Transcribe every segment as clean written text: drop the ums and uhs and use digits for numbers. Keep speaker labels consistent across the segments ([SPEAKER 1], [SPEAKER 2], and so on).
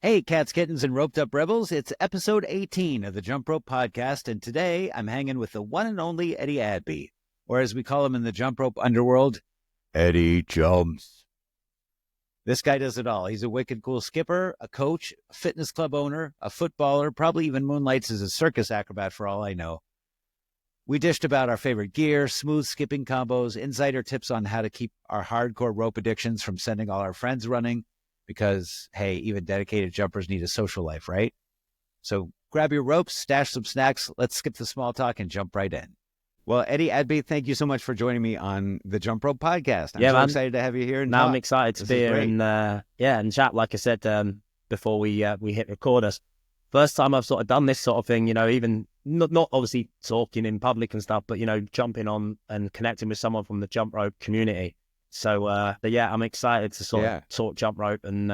[SPEAKER 1] Hey, cats, kittens, and roped up rebels. It's episode 18 of the Jump Rope Podcast, and today I'm hanging with the one and only Eddie Adby, or as we call him in the jump rope underworld, Eddie Jumps. This guy does it all. He's a wicked cool skipper, a coach, a fitness club owner, a footballer, probably even moonlights as a circus acrobat for all I know. We dished about our favorite gear, smooth skipping combos, insider tips on how to keep our hardcore rope addictions from sending all our friends running, because, hey, even dedicated jumpers need a social life, right? So grab your ropes, stash some snacks, let's skip the small talk and jump right in. Well, Eddie Adby, thank you so much for joining me on the Jump Rope Podcast. I'm so excited to have you here. And
[SPEAKER 2] I'm excited to be here and chat. Like I said before we hit record us. First time I've sort of done this sort of thing, even not obviously talking in public and stuff, but, jumping on and connecting with someone from the jump rope community. So, I'm excited to sort of talk jump rope and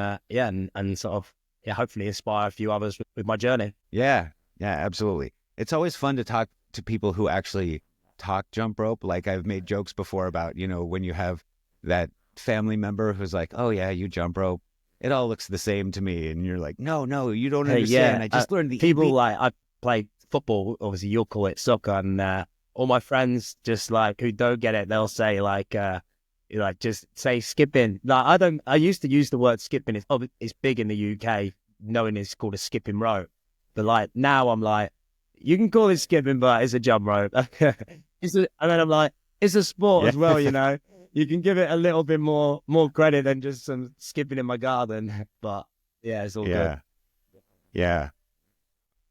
[SPEAKER 2] hopefully inspire a few others with my journey.
[SPEAKER 1] Yeah, absolutely. It's always fun to talk to people who actually talk jump rope. Like I've made jokes before about, when you have that family member who's like, oh yeah, you jump rope. It all looks the same to me. And you're like, no, you don't understand. I just learned the
[SPEAKER 2] people like I play football. Obviously you'll call it soccer. And all my friends just like who don't get it, they'll say just say skipping. I used to use the word skipping. It's big in the UK, knowing it's called a skipping rope. But now I'm like, you can call it skipping, but it's a jump rope. And then I'm like, it's a sport as well, You can give it a little bit more credit than just some skipping in my garden. But yeah, it's all good.
[SPEAKER 1] Yeah.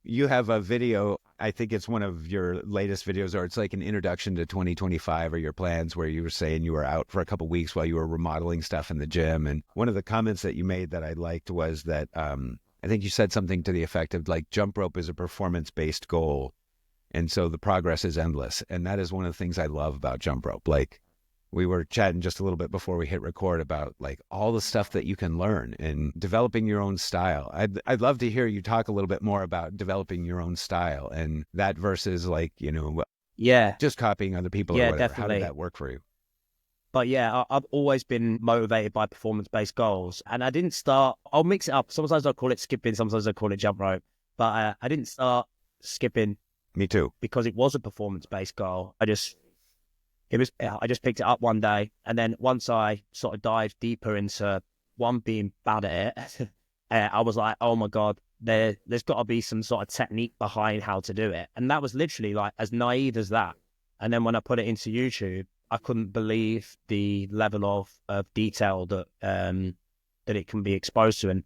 [SPEAKER 1] You have a video, I think it's one of your latest videos, or it's like an introduction to 2025 or your plans, where you were saying you were out for a couple of weeks while you were remodeling stuff in the gym. And one of the comments that you made that I liked was that I think you said something to the effect of like jump rope is a performance-based goal. And so the progress is endless. And that is one of the things I love about jump rope. Like we were chatting just a little bit before we hit record about like all the stuff that you can learn and developing your own style. I'd love to hear you talk a little bit more about developing your own style and that versus just copying other people or whatever.
[SPEAKER 2] Definitely.
[SPEAKER 1] How did that work for you?
[SPEAKER 2] But yeah, I've always been motivated by performance-based goals. And I didn't start, I'll mix it up. Sometimes I'll call it skipping, sometimes I'll call it jump rope. But I didn't start skipping.
[SPEAKER 1] Me too.
[SPEAKER 2] Because it was a performance-based goal. I just picked it up one day, and then once I sort of dived deeper into being bad at it, I was like, oh my God, there's got to be some sort of technique behind how to do it. And that was literally like as naive as that. And then when I put it into YouTube, I couldn't believe the level of detail that it can be exposed to. And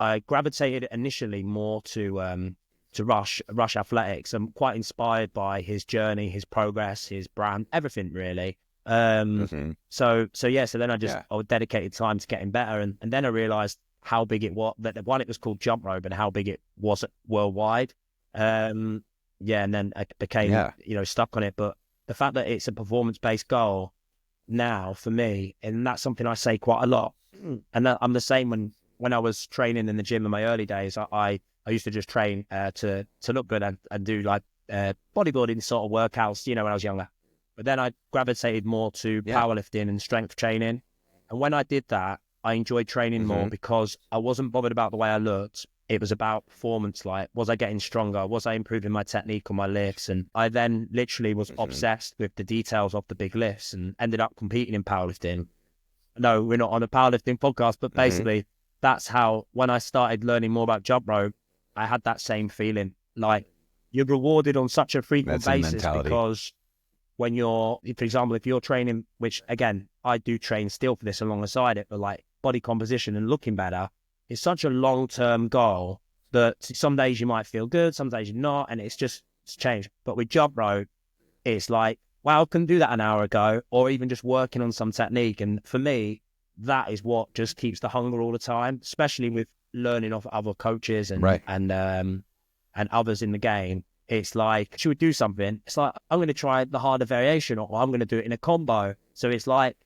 [SPEAKER 2] I gravitated initially more to Rush Athletics. I'm quite inspired by his journey, his progress, his brand, everything really. So then I dedicated time to getting better, and then I realized how big it was. That one, it was called jump rope, and how big it was worldwide. And then I became stuck on it. But the fact that it's a performance-based goal now for me, and that's something I say quite a lot. And I'm the same when I was training in the gym in my early days. I used to just train to look good and do like bodybuilding sort of workouts, when I was younger. But then I gravitated more to powerlifting and strength training. And when I did that, I enjoyed training more because I wasn't bothered about the way I looked. It was about performance. Like, was I getting stronger? Was I improving my technique on my lifts? And I then literally was obsessed with the details of the big lifts and ended up competing in powerlifting. No, we're not on a powerlifting podcast, but basically that's how, when I started learning more about jump rope, I had that same feeling. Like, you're rewarded on such a frequent basis because when you're, for example, if you're training, which again, I do train still for this alongside it, but like body composition and looking better, it's such a long-term goal that some days you might feel good, some days you're not, and it's changed. But with jump rope, it's like, wow, I couldn't do that an hour ago, or even just working on some technique. And for me, that is what just keeps the hunger all the time, especially with learning off other coaches and others in the game. It's like, should we do something? It's like, I'm going to try the harder variation, or I'm going to do it in a combo. So it's like,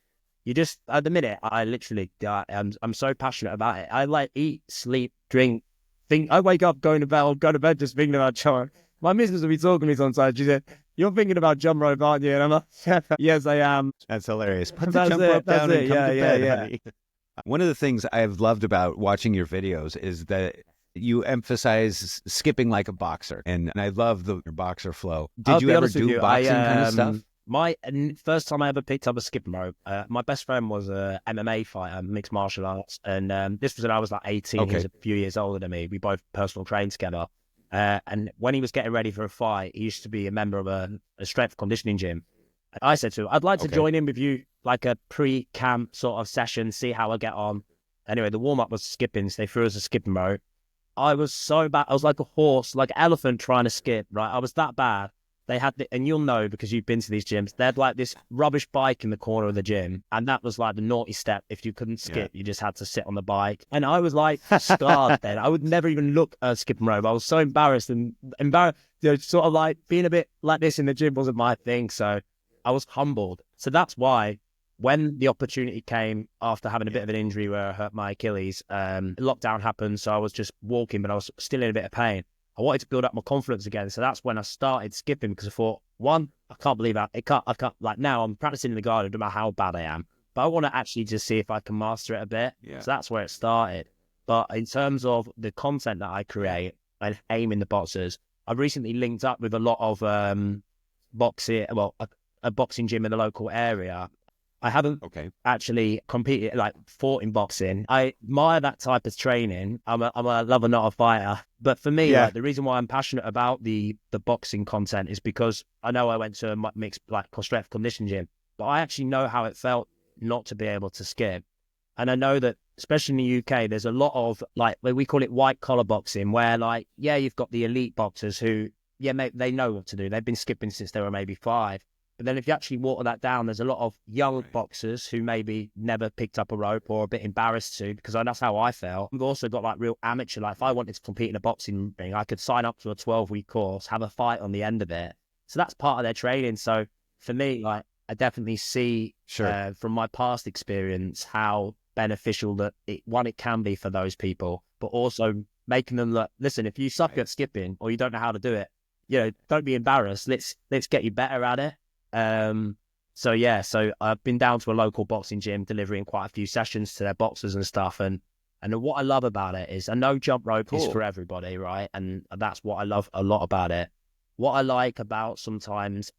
[SPEAKER 2] you just, at the minute, I literally, I'm so passionate about it. I like eat, sleep, drink, think. I wake up, go to bed just thinking about jump. My missus will be talking to me sometimes. She said, you're thinking about jump rope, aren't you? And I'm like, yes, I am.
[SPEAKER 1] That's hilarious. Put the jump rope down and come to bed, honey. One of the things I've loved about watching your videos is that You emphasize skipping like a boxer, and I love the boxer flow.
[SPEAKER 2] I'll
[SPEAKER 1] Did you
[SPEAKER 2] be
[SPEAKER 1] ever
[SPEAKER 2] honest with
[SPEAKER 1] do
[SPEAKER 2] you,
[SPEAKER 1] boxing kind of stuff?
[SPEAKER 2] My first time I ever picked up a skipping rope, my best friend was a MMA fighter, mixed martial arts, and this was when I was like 18. He was a few years older than me. We both personal trained together. And when he was getting ready for a fight, he used to be a member of a strength conditioning gym. I said to him, I'd like to join in with you, like a pre-camp sort of session, see how I get on. Anyway, the warm-up was skipping, so they threw us a skipping rope. I was so bad. I was like a horse, like an elephant trying to skip, right? I was that bad. They had, and you'll know because you've been to these gyms, they had like this rubbish bike in the corner of the gym. And that was like the naughty step. If you couldn't skip, you just had to sit on the bike. And I was like scarred then. I would never even look at a skipping rope. I was so embarrassed, sort of like being a bit like this in the gym wasn't my thing. So I was humbled. So that's why when the opportunity came after having a bit of an injury where I hurt my Achilles, lockdown happened. So I was just walking, but I was still in a bit of pain. I wanted to build up my confidence again. So that's when I started skipping because I thought, one, I can't believe I can't, like now I'm practicing in the garden, no matter how bad I am, but I want to actually just see if I can master it a bit. Yeah. So that's where it started. But in terms of the content that I create and aim in the boxers, I've recently linked up with a lot of boxing, a boxing gym in the local area. I haven't actually competed, like fought in boxing. I admire that type of training. I'm a lover, not a fighter. But for me, like, the reason why I'm passionate about the boxing content is because I know I went to a mixed like strength conditioning gym, but I actually know how it felt not to be able to skip. And I know that, especially in the UK, there's a lot of like, we call it white collar boxing, where like, you've got the elite boxers who, they know what to do. They've been skipping since they were maybe 5. But then if you actually water that down, there's a lot of young boxers who maybe never picked up a rope or a bit embarrassed to, because that's how I felt. We've also got like real amateur, like if I wanted to compete in a boxing ring, I could sign up to a 12-week course, have a fight on the end of it. So that's part of their training. So for me, like I definitely see from my past experience how beneficial that it can be for those people, but also making them look, listen, if you suck at skipping or you don't know how to do it, don't be embarrassed. Let's get you better at it. So I've been down to a local boxing gym delivering quite a few sessions to their boxers and stuff, and what I love about it is I know jump rope is for everybody, right? And that's what I love a lot about it. What I like about sometimes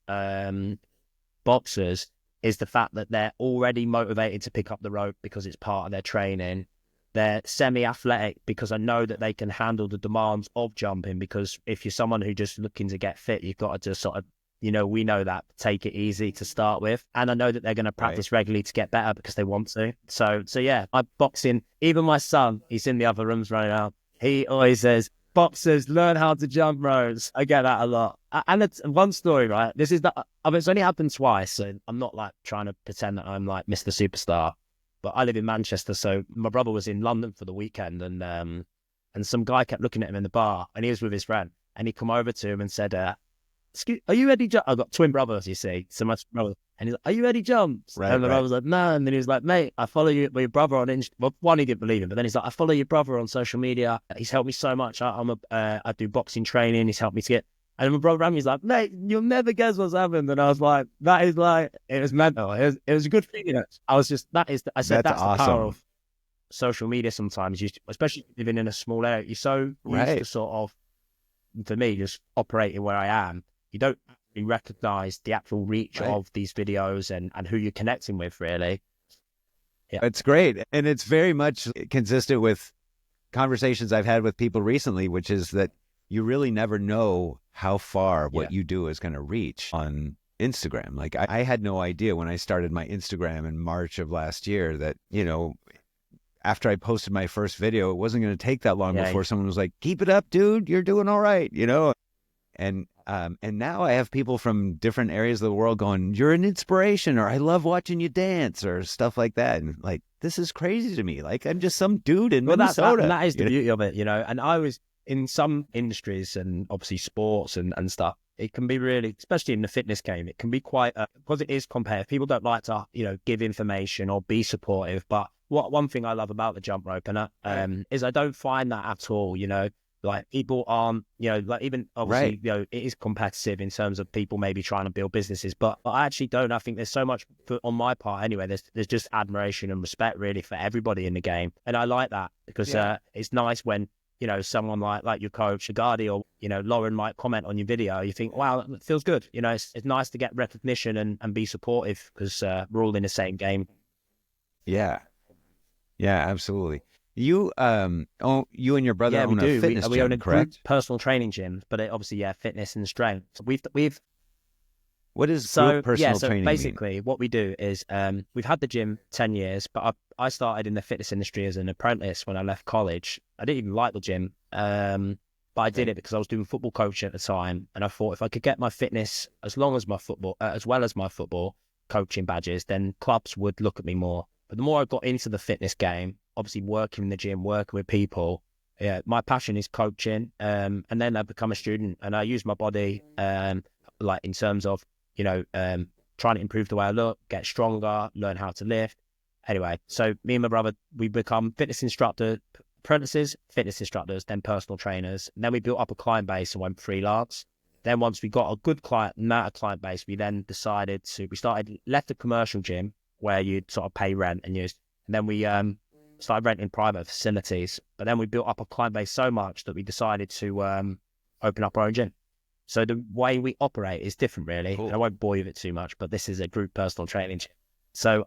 [SPEAKER 2] boxers is the fact that they're already motivated to pick up the rope because it's part of their training. They're semi-athletic because I know that they can handle the demands of jumping, because if you're someone who just looking to get fit, you've got to just sort of, we know that, take it easy to start with. And I know that they're going to practice regularly to get better because they want to. So yeah, I boxing, even my son, he's in the other rooms right now. He always says, boxers, learn how to jump ropes. I get that a lot. And it's one story, right? It's only happened twice. So I'm not like trying to pretend that I'm like Mr. Superstar, but I live in Manchester. So my brother was in London for the weekend, and some guy kept looking at him in the bar, and he was with his friend, and he come over to him and said, are you Eddie Jumps? I've got twin brothers, you see. So my brother, and he's like, are you Eddie Jumps?
[SPEAKER 1] Right,
[SPEAKER 2] and the brother was like, no. And then he was like, mate, I follow your brother on Instagram. Well, one, he didn't believe him, but then he's like, I follow your brother on social media. He's helped me so much. I do boxing training. He's helped me to get. And my brother around me is like, mate, you'll never guess what's happened. And I was like, that is like, it was mental. It was a good thing. I was just, that's awesome. The power of social media sometimes, especially living in a small area. You're so used to sort of, for me, just operating where I am. You don't actually recognize the actual reach of these videos and who you're connecting with, really. Yeah.
[SPEAKER 1] It's great. And it's very much consistent with conversations I've had with people recently, which is that you really never know how far what you do is going to reach on Instagram. Like I had no idea when I started my Instagram in March of last year that, after I posted my first video, it wasn't going to take that long before someone was like, keep it up, dude, you're doing all right, And now I have people from different areas of the world going, you're an inspiration, or I love watching you dance, or stuff like that. And like, this is crazy to me. Like, I'm just some dude in Minnesota.
[SPEAKER 2] That is the beauty of it, And I was in some industries, and obviously sports and stuff, it can be really, especially in the fitness game, it can be quite, because it is competitive. People don't like to, give information or be supportive. But one thing I love about the jump rope is I don't find that at all, Like people aren't, like even obviously, it is competitive in terms of people maybe trying to build businesses, but I actually don't. I think there's so much on my part anyway. There's just admiration and respect really for everybody in the game, and I like that because it's nice when someone like your coach, Agadi, or, Lauren might comment on your video, you think, wow, it feels good. It's nice to get recognition and be supportive because we're all in the same game.
[SPEAKER 1] Yeah. Yeah, absolutely. You you and your brother own a fitness
[SPEAKER 2] we
[SPEAKER 1] gym,
[SPEAKER 2] own a
[SPEAKER 1] correct?
[SPEAKER 2] group personal training gym, but obviously, fitness and strength. So we've
[SPEAKER 1] What does group personal
[SPEAKER 2] so
[SPEAKER 1] training
[SPEAKER 2] basically what we do is we've had the gym 10 years, but I started in the fitness industry as an apprentice when I left college. I didn't even like the gym, but I did it because I was doing football coaching at the time, and I thought if I could get my fitness as well as my football coaching badges, then clubs would look at me more. But the more I got into the fitness game, obviously working in the gym, working with people, my passion is coaching, and then I become a student, and I use my body like in terms of trying to improve the way I look, get stronger, learn how to lift. Anyway, so me and my brother, we become fitness apprentices, fitness instructors, then personal trainers. And then we built up a client base and went freelance. Then once we got a good amount of client base, we then left the commercial gym where you'd sort of pay rent and then we started renting private facilities. But then we built up a client base so much that we decided to open up our own gym. So the way we operate is different, really.
[SPEAKER 1] Cool.
[SPEAKER 2] And I won't bore you with it too much, but this is a group personal training gym. So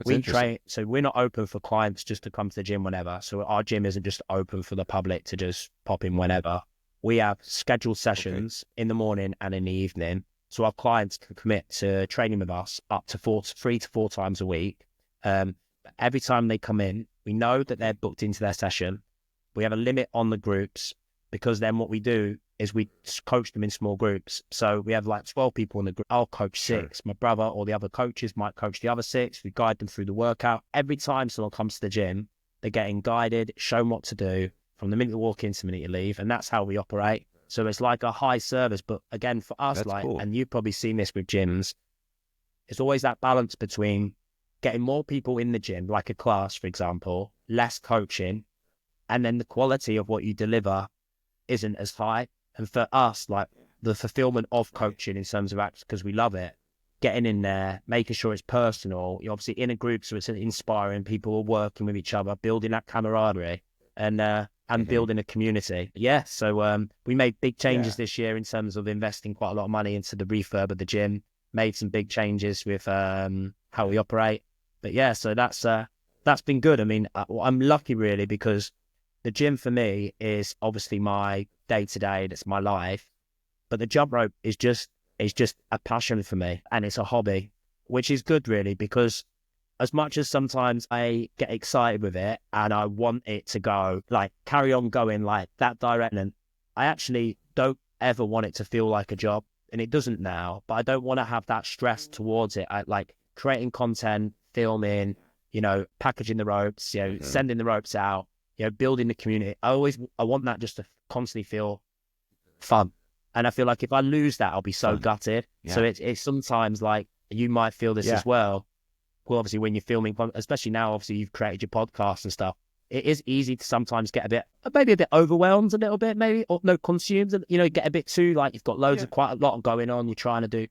[SPEAKER 2] we train. So we're not open for clients just to come to the gym whenever. So our gym isn't just open for the public to just pop in whenever. We have scheduled sessions in the morning and in the evening. So our clients can commit to training with us up to 3 to 4 times a week. Every time they come in, we know that they're booked into their session. We have a limit on the groups because then what we do is we coach them in small groups. So we have like 12 people in the group. I'll coach 6. My brother or the other coaches might coach the other 6. We guide them through the workout. Every time someone comes to the gym, they're getting guided, shown what to do from the minute you walk in to the minute you leave. And that's how we operate. So it's like a high service. But again, for us, cool. And you've probably seen this with gyms, it's always that balance between getting more people in the gym, like a class, for example, less coaching, and then the quality of what you deliver isn't as high. And for us, like the fulfillment of coaching in terms of because we love it, getting in there, making sure it's personal, you're obviously in a group, so it's inspiring, people are working with each other, building that camaraderie and building a community. Yeah, so we made big changes this year in terms of investing quite a lot of money into the refurb of the gym, made some big changes with how we operate. But yeah, so that's been good. I mean, I'm lucky really because the gym for me is obviously my day-to-day, that's my life. But the jump rope is just a passion for me, and it's a hobby, which is good really, because as much as sometimes I get excited with it and I want it to go, like carry on going like that direction, I actually don't ever want it to feel like a job, and it doesn't now, but I don't want to have that stress towards it. I like creating content, filming, packaging the ropes, sending the ropes out, building the community. I want that just to constantly feel fun. And I feel like if I lose that, I'll be so gutted. Yeah. So it's sometimes like you might feel this as well. Well, obviously when you're filming, especially now, obviously you've created your podcast and stuff. It is easy to sometimes get maybe a bit overwhelmed a little bit, maybe, or consumed, get a bit too, like you've got loads of quite a lot going on, you're trying to do.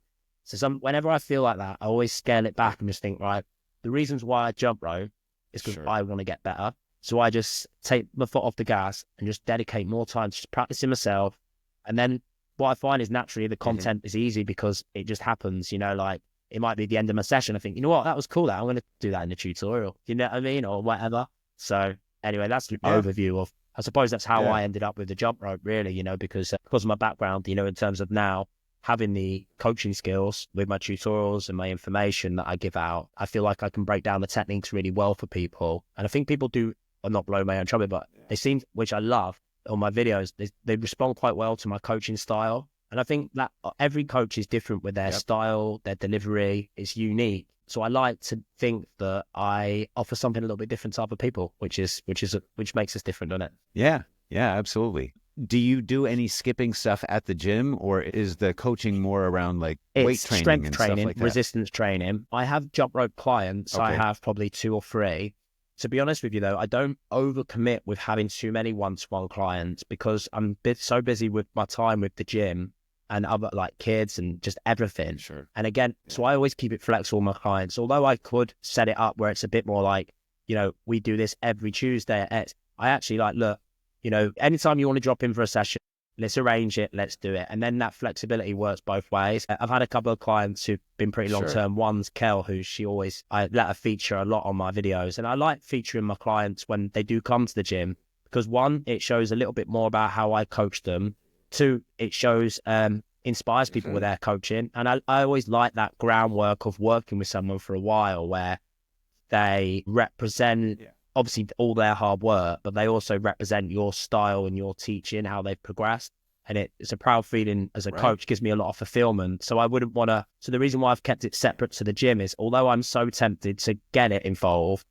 [SPEAKER 2] So whenever I feel like that, I always scale it back and just think, right, the reasons why I jump rope is because I want to get better. So I just take my foot off the gas and just dedicate more time to just practicing myself. And then what I find is naturally the content is easy because it just happens, like it might be the end of my session. I think, you know what, that was cool. I'm going to do that in the tutorial, you know what I mean? Or whatever. So anyway, that's the overview of, I suppose that's how I ended up with the jump rope really, because of my background, in terms of now having the coaching skills with my tutorials and my information that I give out, I feel like I can break down the techniques really well for people. And I think people do, or not blow my own trumpet, but they seem, which I love, on my videos, they respond quite well to my coaching style. And I think that every coach is different with their style, their delivery is unique. So I like to think that I offer something a little bit different to other people, which makes us different, doesn't it?
[SPEAKER 1] Yeah, absolutely. Do you do any skipping stuff at the gym, or is the coaching more around like weight training,
[SPEAKER 2] strength
[SPEAKER 1] and
[SPEAKER 2] training,
[SPEAKER 1] stuff like that?
[SPEAKER 2] Resistance training? I have jump rope clients. I have probably 2 or 3. To be honest with you, though, I don't overcommit with having too many one-to-one clients because I'm so busy with my time with the gym and other like kids and just everything.
[SPEAKER 1] Sure.
[SPEAKER 2] And again, so I always keep it flexible with my clients. Although I could set it up where it's a bit more like, we do this every Tuesday at X. I actually like, look, anytime you want to drop in for a session, let's arrange it, let's do it. And then that flexibility works both ways. I've had a couple of clients who've been pretty long-term. One's Kel, I let her feature a lot on my videos. And I like featuring my clients when they do come to the gym because one, it shows a little bit more about how I coach them. Two, it shows, inspires people with their coaching. And I always like that groundwork of working with someone for a while where they represent obviously all their hard work, but they also represent your style and your teaching, how they've progressed. And it's a proud feeling as a coach, gives me a lot of fulfillment. So I wouldn't want to, so the reason why I've kept it separate to the gym is although I'm so tempted to get it involved,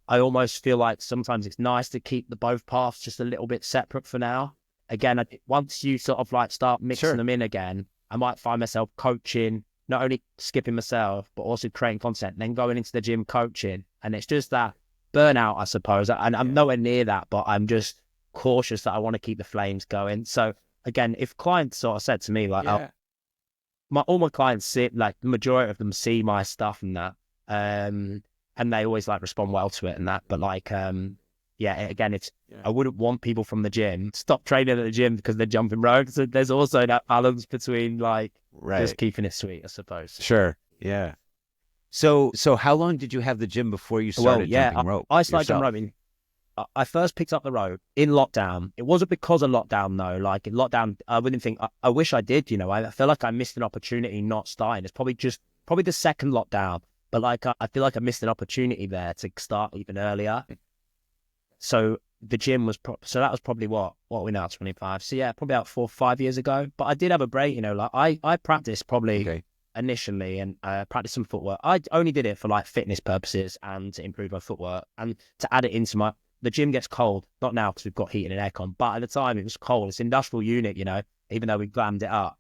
[SPEAKER 2] I almost feel like sometimes it's nice to keep the both paths just a little bit separate for now. Again, once you sort of like start mixing them in again, I might find myself coaching, not only skipping myself, but also creating content, then going into the gym coaching. And it's just that burnout, I suppose. And I'm nowhere near that, but I'm just cautious that I want to keep the flames going. So again, if clients sort of said to me like, all my clients see, like the majority of them see my stuff and that, and they always like respond well to it and that. But like, again, I wouldn't want people from the gym stop training at the gym because they're jumping rope. So there's also that balance between like just keeping it sweet, I suppose.
[SPEAKER 1] Sure. Yeah. So how long did you have the gym before you started jumping rope?
[SPEAKER 2] I started jumping roping. I first picked up the rope in lockdown. It wasn't because of lockdown though. Like in lockdown, I wouldn't think. I wish I did. I feel like I missed an opportunity not starting. It's probably the second lockdown, but like I feel like I missed an opportunity there to start even earlier. So the gym was so that was probably what are we now, 25? So yeah, probably about 4 or 5 years ago. But I did have a break. Like I practiced probably. Initially and practice some footwork. I only did it for like fitness purposes and to improve my footwork and to add it into the gym gets cold, not now because we've got heating and aircon, but at the time it was cold. It's an industrial unit, even though we glammed it up.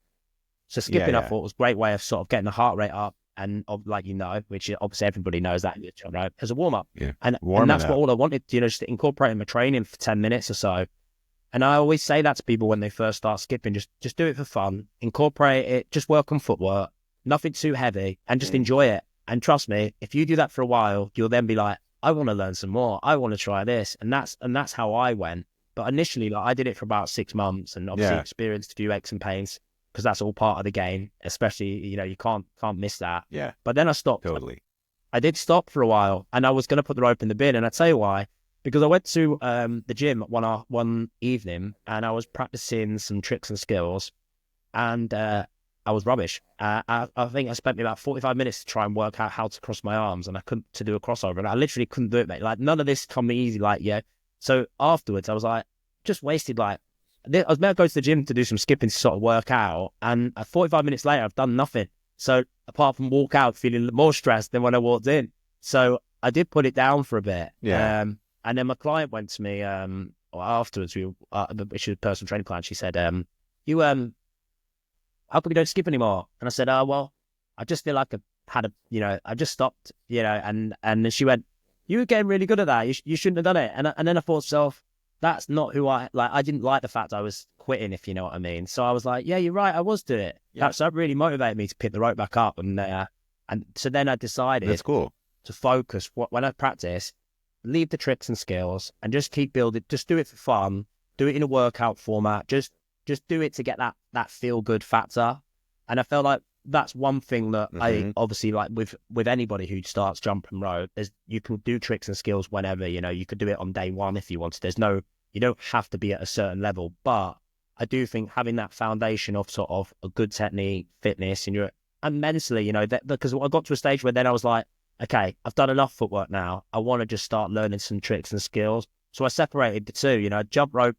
[SPEAKER 2] So skipping I thought was a great way of sort of getting the heart rate up and which obviously everybody knows that right as a warm up. And that's what all I wanted, just to incorporate in my training for 10 minutes or so. And I always say that to people when they first start skipping, just do it for fun, incorporate it, just work on footwork. Nothing too heavy and just enjoy it. And trust me, if you do that for a while, you'll then be like, I want to learn some more. I want to try this. And that's how I went. But initially, I did it for about 6 months and obviously experienced a few aches and pains because that's all part of the game, especially, you can't miss that.
[SPEAKER 1] Yeah.
[SPEAKER 2] But then I stopped.
[SPEAKER 1] Totally.
[SPEAKER 2] I did stop for a while and I was going to put the rope in the bin. And I'll tell you why. Because I went to the gym one evening and I was practicing some tricks and skills and I was rubbish. I think I spent about 45 minutes to try and work out how to cross my arms and I couldn't to do a crossover and I literally couldn't do it, mate. Like none of this come easy, So afterwards I was like, just wasted I was meant to go to the gym to do some skipping to sort of work out and 45 minutes later I've done nothing. So apart from walk out feeling more stressed than when I walked in. So I did put it down for a bit.
[SPEAKER 1] Yeah.
[SPEAKER 2] And then my client went to me afterwards, she was a personal training client, she said, how come you don't skip anymore? And I said, well, I just feel like I just stopped, and then she went, you were getting really good at that. You shouldn't have done it. And then I thought to myself, that's not who I didn't like the fact I was quitting, if you know what I mean. So I was like, yeah, you're right. I was doing it. Yeah. That really motivated me to pick the rope back up. And so then I decided
[SPEAKER 1] that's cool
[SPEAKER 2] to focus when I practice, leave the tricks and skills and just keep building, just do it for fun, do it in a workout format, just do it to get that feel good factor. And I felt like that's one thing that I obviously like with anybody who starts jumping rope, you can do tricks and skills whenever, you could do it on day one if you wanted. You don't have to be at a certain level, but I do think having that foundation of sort of a good technique, fitness, and mentally, because I got to a stage where then I was like, okay, I've done enough footwork now. I want to just start learning some tricks and skills. So I separated the two, jump rope,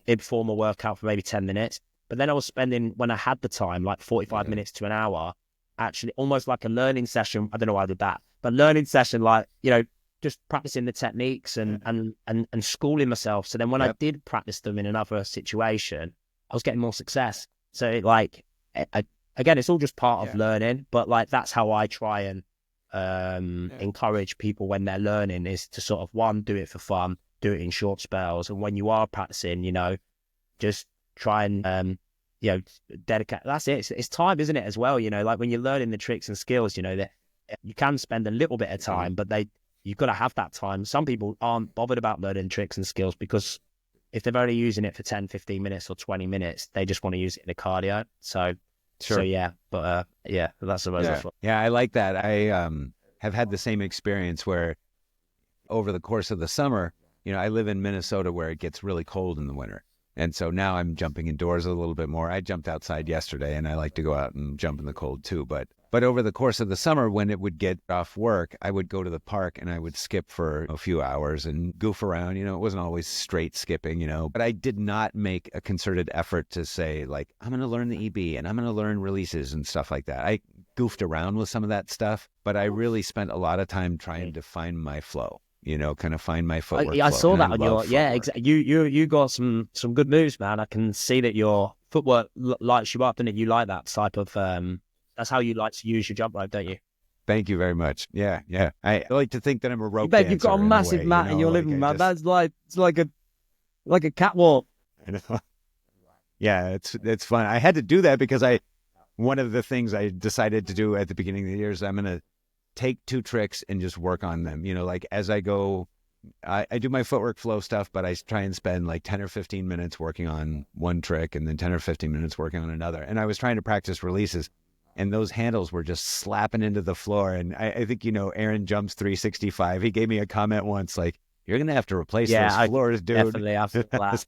[SPEAKER 2] informal workout for maybe 10 minutes. But then I was spending, when I had the time, like 45 minutes to an hour, actually almost like a learning session. I don't know why I did that, but learning session, just practicing the techniques and schooling myself. So then when I did practice them in another situation, I was getting more success. So again, it's all just part of learning, but that's how I try and encourage people when they're learning is to sort of, one, do it for fun, do it in short spells. And when you are practicing, just try and, dedicate. That's it. It's time, isn't it, as well? When you're learning the tricks and skills, that you can spend a little bit of time, but you've got to have that time. Some people aren't bothered about learning tricks and skills because if they're only using it for 10, 15 minutes or 20 minutes, they just want to use it in a cardio. So yeah, but yeah, that's the most.
[SPEAKER 1] Yeah, I like that. I have had the same experience where over the course of the summer, I live in Minnesota where it gets really cold in the winter. And so now I'm jumping indoors a little bit more. I jumped outside yesterday and I like to go out and jump in the cold too. But over the course of the summer, when it would get off work, I would go to the park and I would skip for a few hours and goof around. It wasn't always straight skipping, but I did not make a concerted effort to say, like, I'm going to learn the EB and I'm going to learn releases and stuff like that. I goofed around with some of that stuff, but I really spent a lot of time trying to find my flow. Kind of find my footwork.
[SPEAKER 2] I saw that on your, exactly. You got some good moves, man. I can see that your footwork lights you up, doesn't it? You like that type of, that's how you like to use your jump rope, don't you?
[SPEAKER 1] Thank you very much. Yeah. I like to think that I'm a rope dancer.
[SPEAKER 2] You've got a massive mat in your living room, man. That's it's like a catwalk.
[SPEAKER 1] I know. Yeah, it's fun. I had to do that because one of the things I decided to do at the beginning of the year is I'm going to take 2 tricks and just work on them. Like as I go, I do my footwork flow stuff, but I try and spend like 10 or 15 minutes working on one trick and then 10 or 15 minutes working on another. And I was trying to practice releases and those handles were just slapping into the floor. And I think, Aaron jumps 365. He gave me a comment once, like, you're going to have to replace those floors, dude.
[SPEAKER 2] Definitely after that.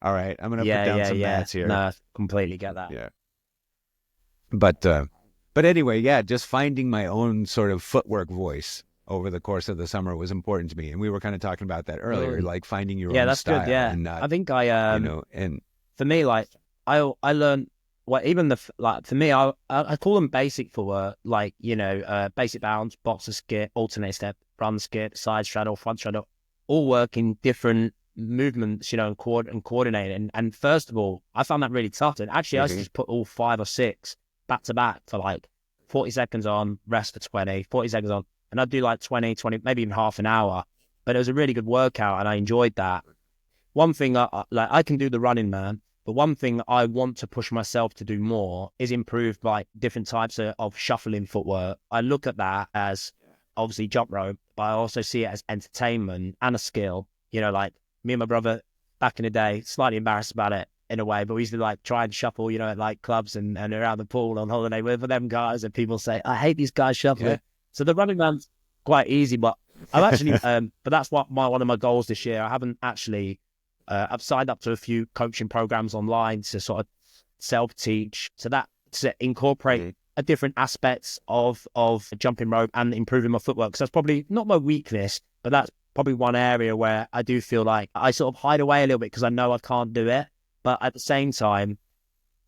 [SPEAKER 1] All right. I'm going to put down some mats here.
[SPEAKER 2] No, I completely get that.
[SPEAKER 1] Yeah. But anyway, just finding my own sort of footwork voice over the course of the summer was important to me. And we were kind of talking about that earlier, like finding your own style.
[SPEAKER 2] Good, yeah.
[SPEAKER 1] And not,
[SPEAKER 2] I think and for me, like, I learned, even for me, I call them basic footwork, like, basic bounce, boxer skip, alternate step, run skip, side straddle, front straddle, all working different movements, and coordinating. And first of all, I found that really tough. And actually, I used to just put all 5 or 6 back to back for like 40 seconds on, rest for 20, 40 seconds on. And I'd do like 20, maybe even half an hour. But it was a really good workout and I enjoyed that. One thing, I can do the running, man. But one thing I want to push myself to do more is improve like different types of shuffling footwork. I look at that as obviously jump rope, but I also see it as entertainment and a skill. Like me and my brother back in the day, slightly embarrassed about it in a way, but we used to like try and shuffle, at like clubs and around the pool on holiday with them guys, and people say, I hate these guys shuffling. Yeah. So the running man's quite easy, but I've actually, but that's what one of my goals this year. I haven't actually, I've signed up to a few coaching programs online to sort of self-teach, so that to incorporate a different aspects of jumping rope and improving my footwork. Because that's probably not my weakness, but that's probably one area where I do feel like I sort of hide away a little bit because I know I can't do it. But at the same time,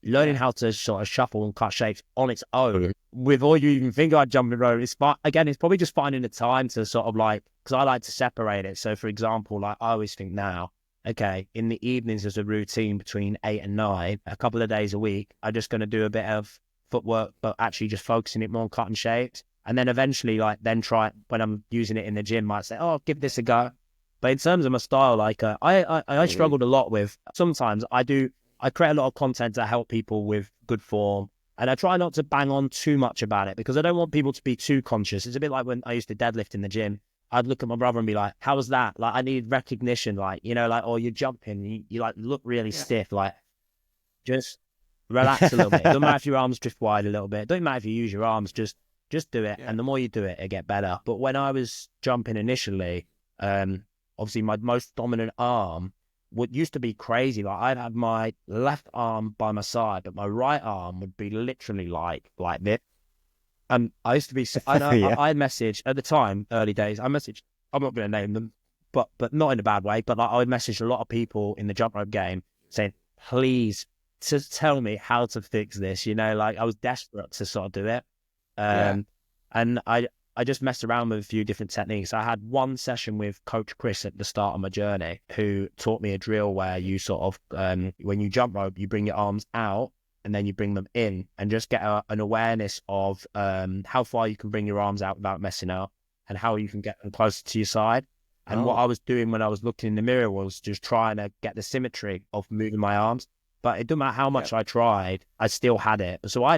[SPEAKER 2] learning how to sort of shuffle and cut shapes on its own, before you even think about jumping rope, it's probably just finding the time to sort of like, because I like to separate it. So for example, like I always think now, okay, in the evenings as a routine between 8 and 9, a couple of days a week, I'm just going to do a bit of footwork, but actually just focusing it more on cutting shapes. And then eventually, like, then try, when I'm using it in the gym, might say, oh, give this a go. But in terms of my style, like I struggled a lot with, sometimes I create a lot of content to help people with good form. And I try not to bang on too much about it because I don't want people to be too conscious. It's a bit like when I used to deadlift in the gym. I'd look at my brother and be like, how was that? Like, I need recognition, like, like, or you're jumping, you like look really stiff, like, just relax a little bit. It doesn't matter if your arms drift wide a little bit. It doesn't matter if you use your arms, just do it. And the more you do it, it get better. But when I was jumping initially, obviously my most dominant arm would used to be crazy. Like I'd have my left arm by my side, but my right arm would be literally like this. And I used to be, I messaged at the time, early days, I'm not going to name them, but not in a bad way, but like, I would message a lot of people in the jump rope game saying, please just tell me how to fix this. Like I was desperate to sort of do it. And I just messed around with a few different techniques. I had one session with Coach Chris at the start of my journey, who taught me a drill where you sort of, when you jump rope, you bring your arms out and then you bring them in and just get an awareness of how far you can bring your arms out without messing up and how you can get them closer to your side. And what I was doing when I was looking in the mirror was just trying to get the symmetry of moving my arms. But it didn't matter how much I tried, I still had it. So I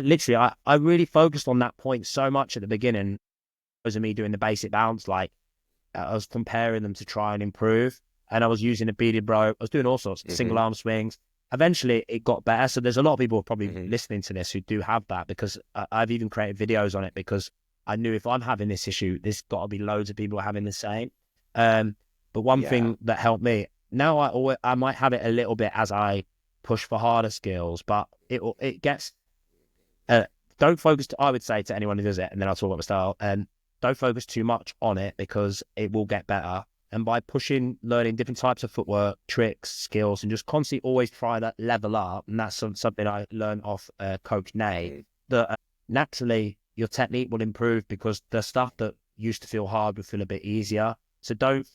[SPEAKER 2] really focused on that point so much at the beginning. Because of me doing the basic bounce, like I was comparing them to try and improve. and I was using a beaded rope. I was doing all sorts of single arm swings. Eventually, it got better. So there's a lot of people probably listening to this who do have that, because I've even created videos on it, because I knew if I'm having this issue, there's got to be loads of people having the same. But one thing that helped me, now I might have it a little bit as I push for harder skills, but it gets, don't focus, I would say to anyone who does it, and then I'll talk about my style, don't focus too much on it, because it will get better. And by learning different types of footwork, tricks, skills, and just constantly always try to level up, and that's something I learned off Coach Nate, that naturally your technique will improve, because the stuff that used to feel hard will feel a bit easier. So don't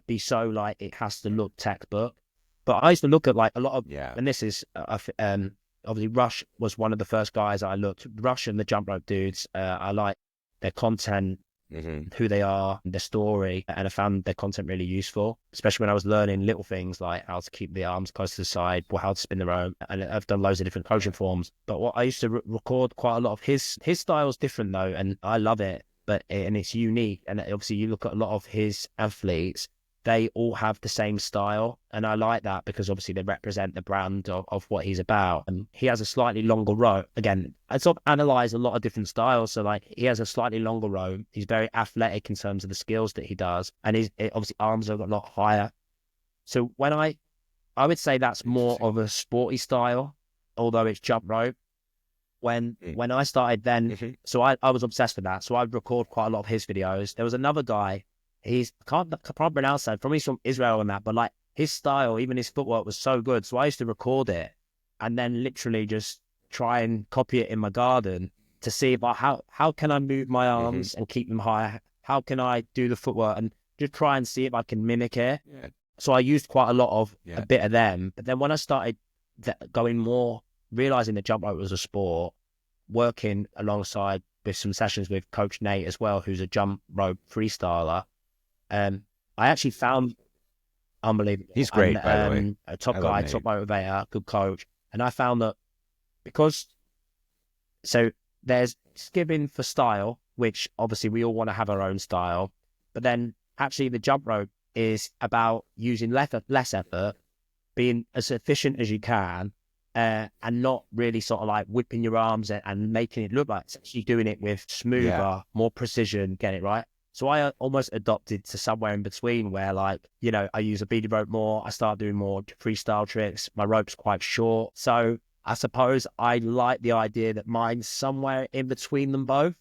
[SPEAKER 2] be so like it has to look textbook. But I used to look at like a lot of, and this is obviously Rush was one of the first guys I looked. Rush and the jump rope dudes, I like their content, who they are, their story, and I found their content really useful, especially when I was learning little things like how to keep the arms close to the side, or how to spin the rope. And I've done loads of different coaching forms. But what I used to record quite a lot of his style is different though, and I love it. And it's unique. And obviously, you look at a lot of his athletes, they all have the same style. And I like that, because obviously they represent the brand of what he's about. And he has a slightly longer rope. Again, I sort of analyze a lot of different styles. So like he has a slightly longer rope. He's very athletic in terms of the skills that he does. And his obviously arms are a lot higher. So when I would say that's more of a sporty style, although it's jump rope. When I started then, so I was obsessed with that. So I'd record quite a lot of his videos. There was another guy, I can't pronounce that, probably from Israel and that, but like his style, even his footwork was so good. So I used to record it and then literally just try and copy it in my garden to see about how can I move my arms and keep them high? How can I do the footwork, and just try and see if I can mimic it. Yeah. So I used quite a lot of a bit of them. But then when I started going more, realizing that jump rope was a sport, working alongside with some sessions with Coach Nate as well, who's a jump rope freestyler, I actually found unbelievable.
[SPEAKER 1] He's great, by the way.
[SPEAKER 2] A top guy, top motivator, good coach. And I found that so there's skipping for style, which obviously we all want to have our own style, but then actually the jump rope is about using less effort, being as efficient as you can, and not really sort of like whipping your arms and making it look like it's actually doing it with smoother, more precision, get it right. So I almost adopted to somewhere in between where, like, you know, I use a beaded rope more. I start doing more freestyle tricks. My rope's quite short. So I suppose I like the idea that mine's somewhere in between them both,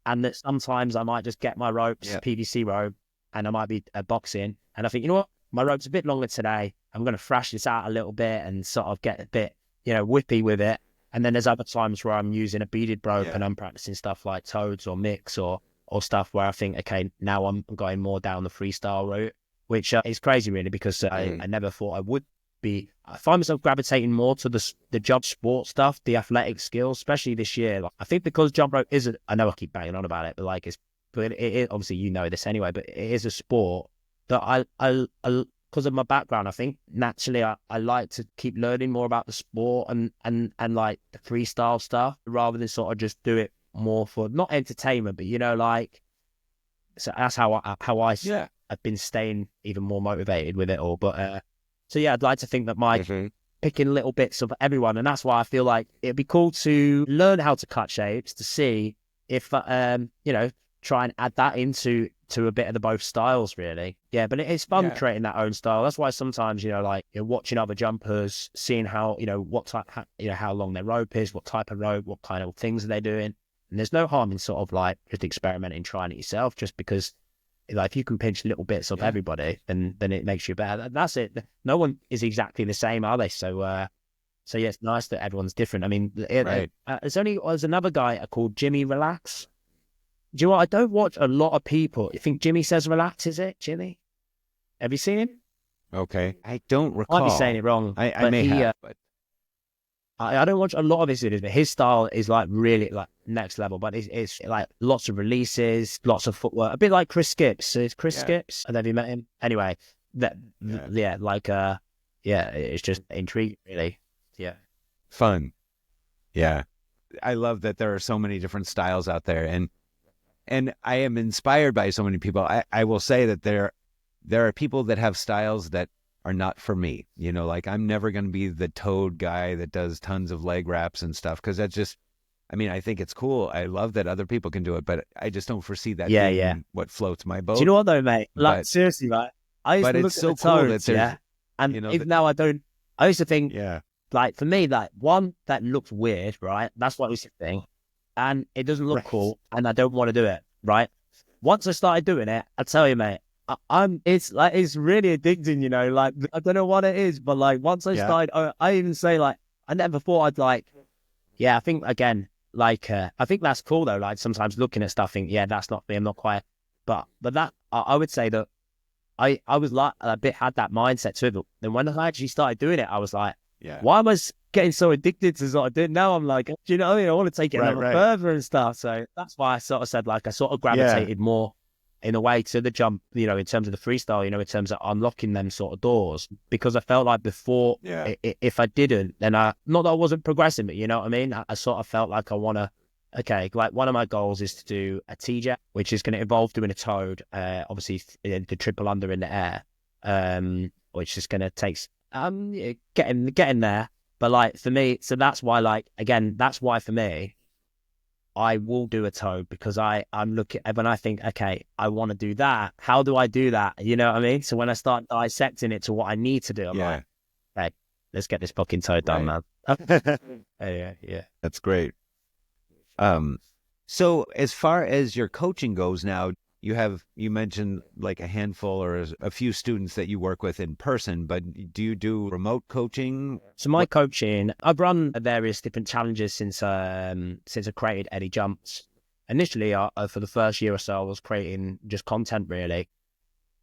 [SPEAKER 2] and that sometimes I might just get my ropes, PVC rope, and I might be boxing. And I think, you know what, my rope's a bit longer today. I'm going to thrash this out a little bit and sort of get a bit, you know, whippy with it. And then there's other times where I'm using a beaded rope and I'm practicing stuff like toads or mix or stuff where I think, okay, now I'm going more down the freestyle route, which is crazy really, because I never thought I would be. I find myself gravitating more to the jump sport stuff, the athletic skills, especially this year. Like, I think because jump rope isn't, I know I keep banging on about it, but like it obviously you know this anyway, but it is a sport that I because of my background, I think naturally I like to keep learning more about the sport and like the freestyle stuff, rather than sort of just do it more for not entertainment, but you know, like, so that's how I've been staying even more motivated with it all. But so yeah, I'd like to think that my picking little bits of everyone, and that's why I feel like it'd be cool to learn how to cut shapes, to see if you know, try and add that into a bit of the both styles really. Yeah, but it's fun creating that own style. That's why sometimes, you know, like you're watching other jumpers, seeing how, you know, what type, you know, how long their rope is, what type of rope, what kind of things are they doing. And there's no harm in sort of like just experimenting, trying it yourself, just because like if you can pinch little bits of everybody, then it makes you better. That's it. No one is exactly the same, are they? So yeah, it's nice that everyone's different. I mean, there's another guy called Jimmy Relax. Do you know what? I don't watch a lot of people. You think Jimmy Says Relax, is it, Jimmy? Have you seen him?
[SPEAKER 1] Okay. I don't recall.
[SPEAKER 2] I might be saying it wrong.
[SPEAKER 1] I may have, but
[SPEAKER 2] I don't watch a lot of his videos, but his style is like really like next level. But it's like lots of releases, lots of footwork, a bit like Chris Skips. Is Chris Skips? Have you met him? Anyway, it's just intriguing, really. Yeah,
[SPEAKER 1] fun. Yeah, I love that there are so many different styles out there, and I am inspired by so many people. I will say that there are people that have styles that are not for me. You know, like I'm never going to be the toad guy that does tons of leg wraps and stuff, because that's just, I mean, I think it's cool. I love that other people can do it, but I just don't foresee that
[SPEAKER 2] Yeah,
[SPEAKER 1] being
[SPEAKER 2] yeah.
[SPEAKER 1] what floats my
[SPEAKER 2] Do you
[SPEAKER 1] boat.
[SPEAKER 2] know what though, mate? Like
[SPEAKER 1] But
[SPEAKER 2] seriously, right? I used
[SPEAKER 1] but
[SPEAKER 2] to
[SPEAKER 1] it's
[SPEAKER 2] look at the
[SPEAKER 1] so cool that
[SPEAKER 2] toads,
[SPEAKER 1] there's,
[SPEAKER 2] yeah, and
[SPEAKER 1] you know,
[SPEAKER 2] even now I don't. I used to think,
[SPEAKER 1] yeah,
[SPEAKER 2] like, for me, like one that looks weird, right? That's what I used to think, and it doesn't look
[SPEAKER 1] right,
[SPEAKER 2] cool, and I don't want to do it, right? Once I started doing it, I tell you, mate, I'm. It's like it's really addicting, you know. Like I don't know what it is, but like once I
[SPEAKER 1] yeah,
[SPEAKER 2] started, I even say like I never thought I'd like. Yeah, I think again, like I think that's cool though. Like sometimes looking at stuff, think, yeah, that's not me. I'm not quite. But that I would say that I was like a bit had that mindset to it. But then when I actually started doing it, I was like,
[SPEAKER 1] yeah,
[SPEAKER 2] why am I getting so addicted to what I did? Now I'm like, do you know what I mean? I want to take it
[SPEAKER 1] right,
[SPEAKER 2] another
[SPEAKER 1] right,
[SPEAKER 2] further and stuff. So that's why I sort of said like I sort of
[SPEAKER 1] yeah,
[SPEAKER 2] gravitated more in a way to the jump, you know, in terms of the freestyle, you know, in terms of unlocking them sort of doors, because I felt like before,
[SPEAKER 1] yeah,
[SPEAKER 2] if I didn't, then not that I wasn't progressing, but you know what I mean? I sort of felt like I want to, okay, like one of my goals is to do a T-jet, which is going to involve doing a toad, obviously the triple under in the air, which is going to take, getting there. But like for me, so that's why, like, again, that's why for me, I will do a toad, because I'm looking when I think, okay, I want to do that. How do I do that? You know what I mean? So when I start dissecting it to what I need to do, I'm
[SPEAKER 1] yeah,
[SPEAKER 2] like, hey, let's get this fucking toad done,
[SPEAKER 1] right.
[SPEAKER 2] man. Yeah, yeah.
[SPEAKER 1] That's great. So as far as your coaching goes now, you mentioned like a handful or a few students that you work with in person, but do you do remote coaching?
[SPEAKER 2] So my
[SPEAKER 1] What?
[SPEAKER 2] coaching, I've run various different challenges since I created Eddie Jumps. Initially, for the first year or so, I was creating just content really,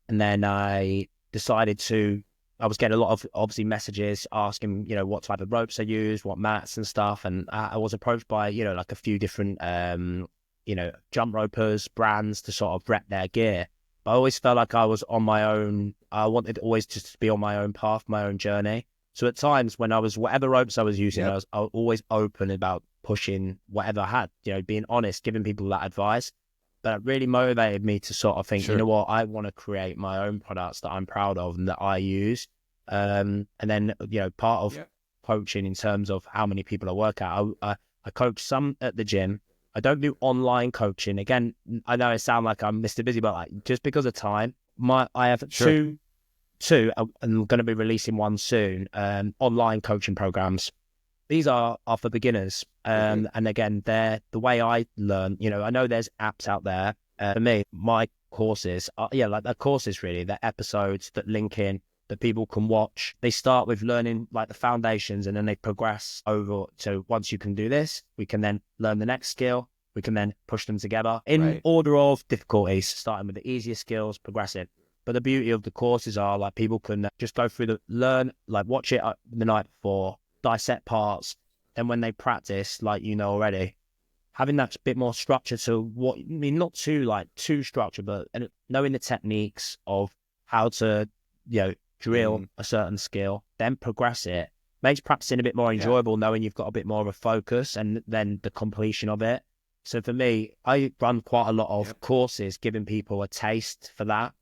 [SPEAKER 2] and then I decided to. I was getting a lot of obviously messages asking, you know, what type of ropes I use, what mats and stuff, and I was approached by, you know, like a few different, you know, jump ropers brands to sort of rep their gear. But I always felt like I was on my own. I wanted always just to be on my own path, my own journey. So at times when I was, whatever ropes I was using,
[SPEAKER 1] Yep.
[SPEAKER 2] I was always open about pushing whatever I had, you know, being honest, giving people that advice. But it really motivated me to sort of think, you
[SPEAKER 1] Sure.
[SPEAKER 2] know what, I want to create my own products that I'm proud of and that I use. And then, you know, part of
[SPEAKER 1] Yep.
[SPEAKER 2] coaching in terms of how many people I work at, I coach some at the gym. I don't do online coaching. Again, I know it sounds like I'm Mr. Busy, but like just because of time, I have
[SPEAKER 1] Sure.
[SPEAKER 2] two, I'm going to be releasing one soon, online coaching programs. These are for beginners.
[SPEAKER 1] Okay.
[SPEAKER 2] And again, they're the way I learn. You know, I know there's apps out there. For me, my courses are, yeah, like they're courses really. They're episodes that link in that people can watch. They start with learning like the foundations, and then they progress over. So once you can do this, we can then learn the next skill. We can then push them together in
[SPEAKER 1] Right.
[SPEAKER 2] order of difficulties, starting with the easier skills, progressing. But the beauty of the courses are like people can just go through learn, like watch it the night before, dissect parts. Then when they practice, like you know already, having that bit more structure to what I mean, not too structured, but knowing the techniques of how to, you know, drill
[SPEAKER 1] Mm,
[SPEAKER 2] a certain skill, then progress it, makes practicing a bit more
[SPEAKER 1] yeah.
[SPEAKER 2] enjoyable, knowing you've got a bit more of a focus and then the completion of it. So for me, I run quite a lot of
[SPEAKER 1] Yep.
[SPEAKER 2] courses, giving people a taste for that.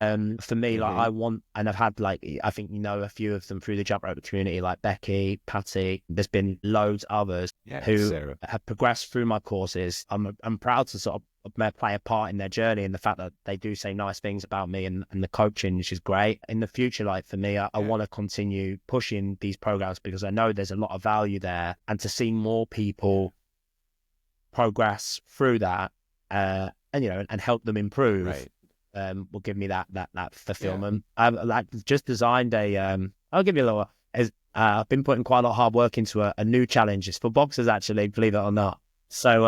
[SPEAKER 2] For me, like
[SPEAKER 1] Hmm.
[SPEAKER 2] I want, and I've had like, I think you know a few of them through the jump rope community, like Becky, Patty. There's been loads others
[SPEAKER 1] Yeah.
[SPEAKER 2] who
[SPEAKER 1] Sarah.
[SPEAKER 2] have progressed through my courses. I'm proud to sort of play a part in their journey, and the fact that they do say nice things about me and the coaching, which is great. In the future, like for me, I
[SPEAKER 1] Yeah.
[SPEAKER 2] want to continue pushing these programs because I know there's a lot of value there, and to see more people progress through that, and you know, and help them improve,
[SPEAKER 1] Right.
[SPEAKER 2] will give me that
[SPEAKER 1] Yeah.
[SPEAKER 2] fulfillment. I've like just designed a. I'll give you a little. I've been putting quite a lot of hard work into a new challenge. It's for boxers, actually, believe it or not. So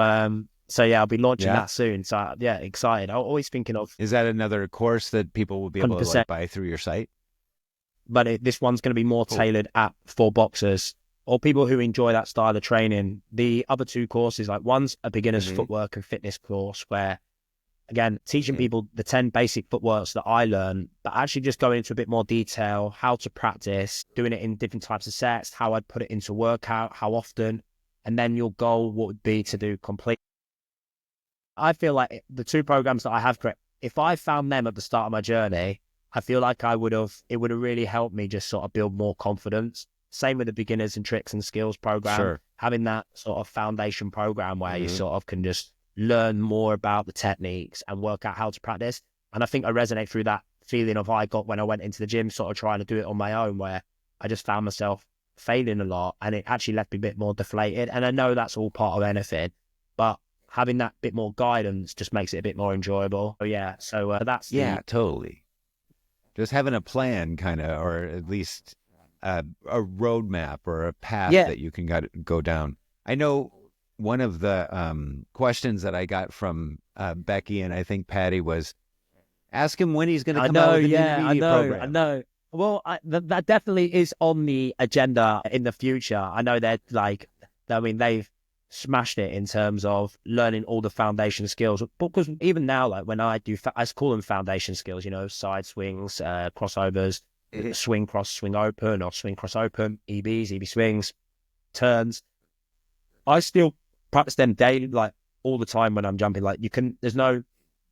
[SPEAKER 2] yeah, I'll be launching
[SPEAKER 1] Yeah.
[SPEAKER 2] that soon. So yeah, excited. I'm always thinking of
[SPEAKER 1] Is that another course that people will be able to
[SPEAKER 2] 100%,
[SPEAKER 1] like buy through your site?
[SPEAKER 2] but this one's going to be more
[SPEAKER 1] Cool.
[SPEAKER 2] tailored at for boxers or people who enjoy that style of training. The other two courses, like one's a beginner's
[SPEAKER 1] Hmm.
[SPEAKER 2] footwork and fitness course, where again, teaching
[SPEAKER 1] Hmm.
[SPEAKER 2] people the 10 basic footworks that I learned, but actually just going into a bit more detail, how to practice, doing it in different types of sets, how I'd put it into workout, how often, and then your goal would be to do complete. I feel like the two programs that I have created, if I found them at the start of my journey, I feel like it would have really helped me just sort of build more confidence. Same with the beginners and tricks and skills program,
[SPEAKER 1] Sure.
[SPEAKER 2] having that sort of foundation program where you sort of can just learn more about the techniques and work out how to practice. And I think I resonate through that feeling of I got when I went into the gym, sort of trying to do it on my own, where I just found myself failing a lot, and it actually left me a bit more deflated. And I know that's all part of anything, but having that bit more guidance just makes it a bit more enjoyable. So yeah, so that's
[SPEAKER 1] totally. Just having a plan, kind of, or at least a roadmap or a path that you can go down. I know one of the questions that I got from Becky and I think Patty was, ask him when he's going to come out with an intermediate program.
[SPEAKER 2] I know. Well, that definitely is on the agenda in the future. I know that, like, I mean, they've smashed it in terms of learning all the foundation skills. Because even now, like when I do, I call them foundation skills, you know, side swings, crossovers, swing, cross, swing open, or swing, cross, open, EBs, EB swings, turns. I still practice them daily, like all the time when I'm jumping. Like there's no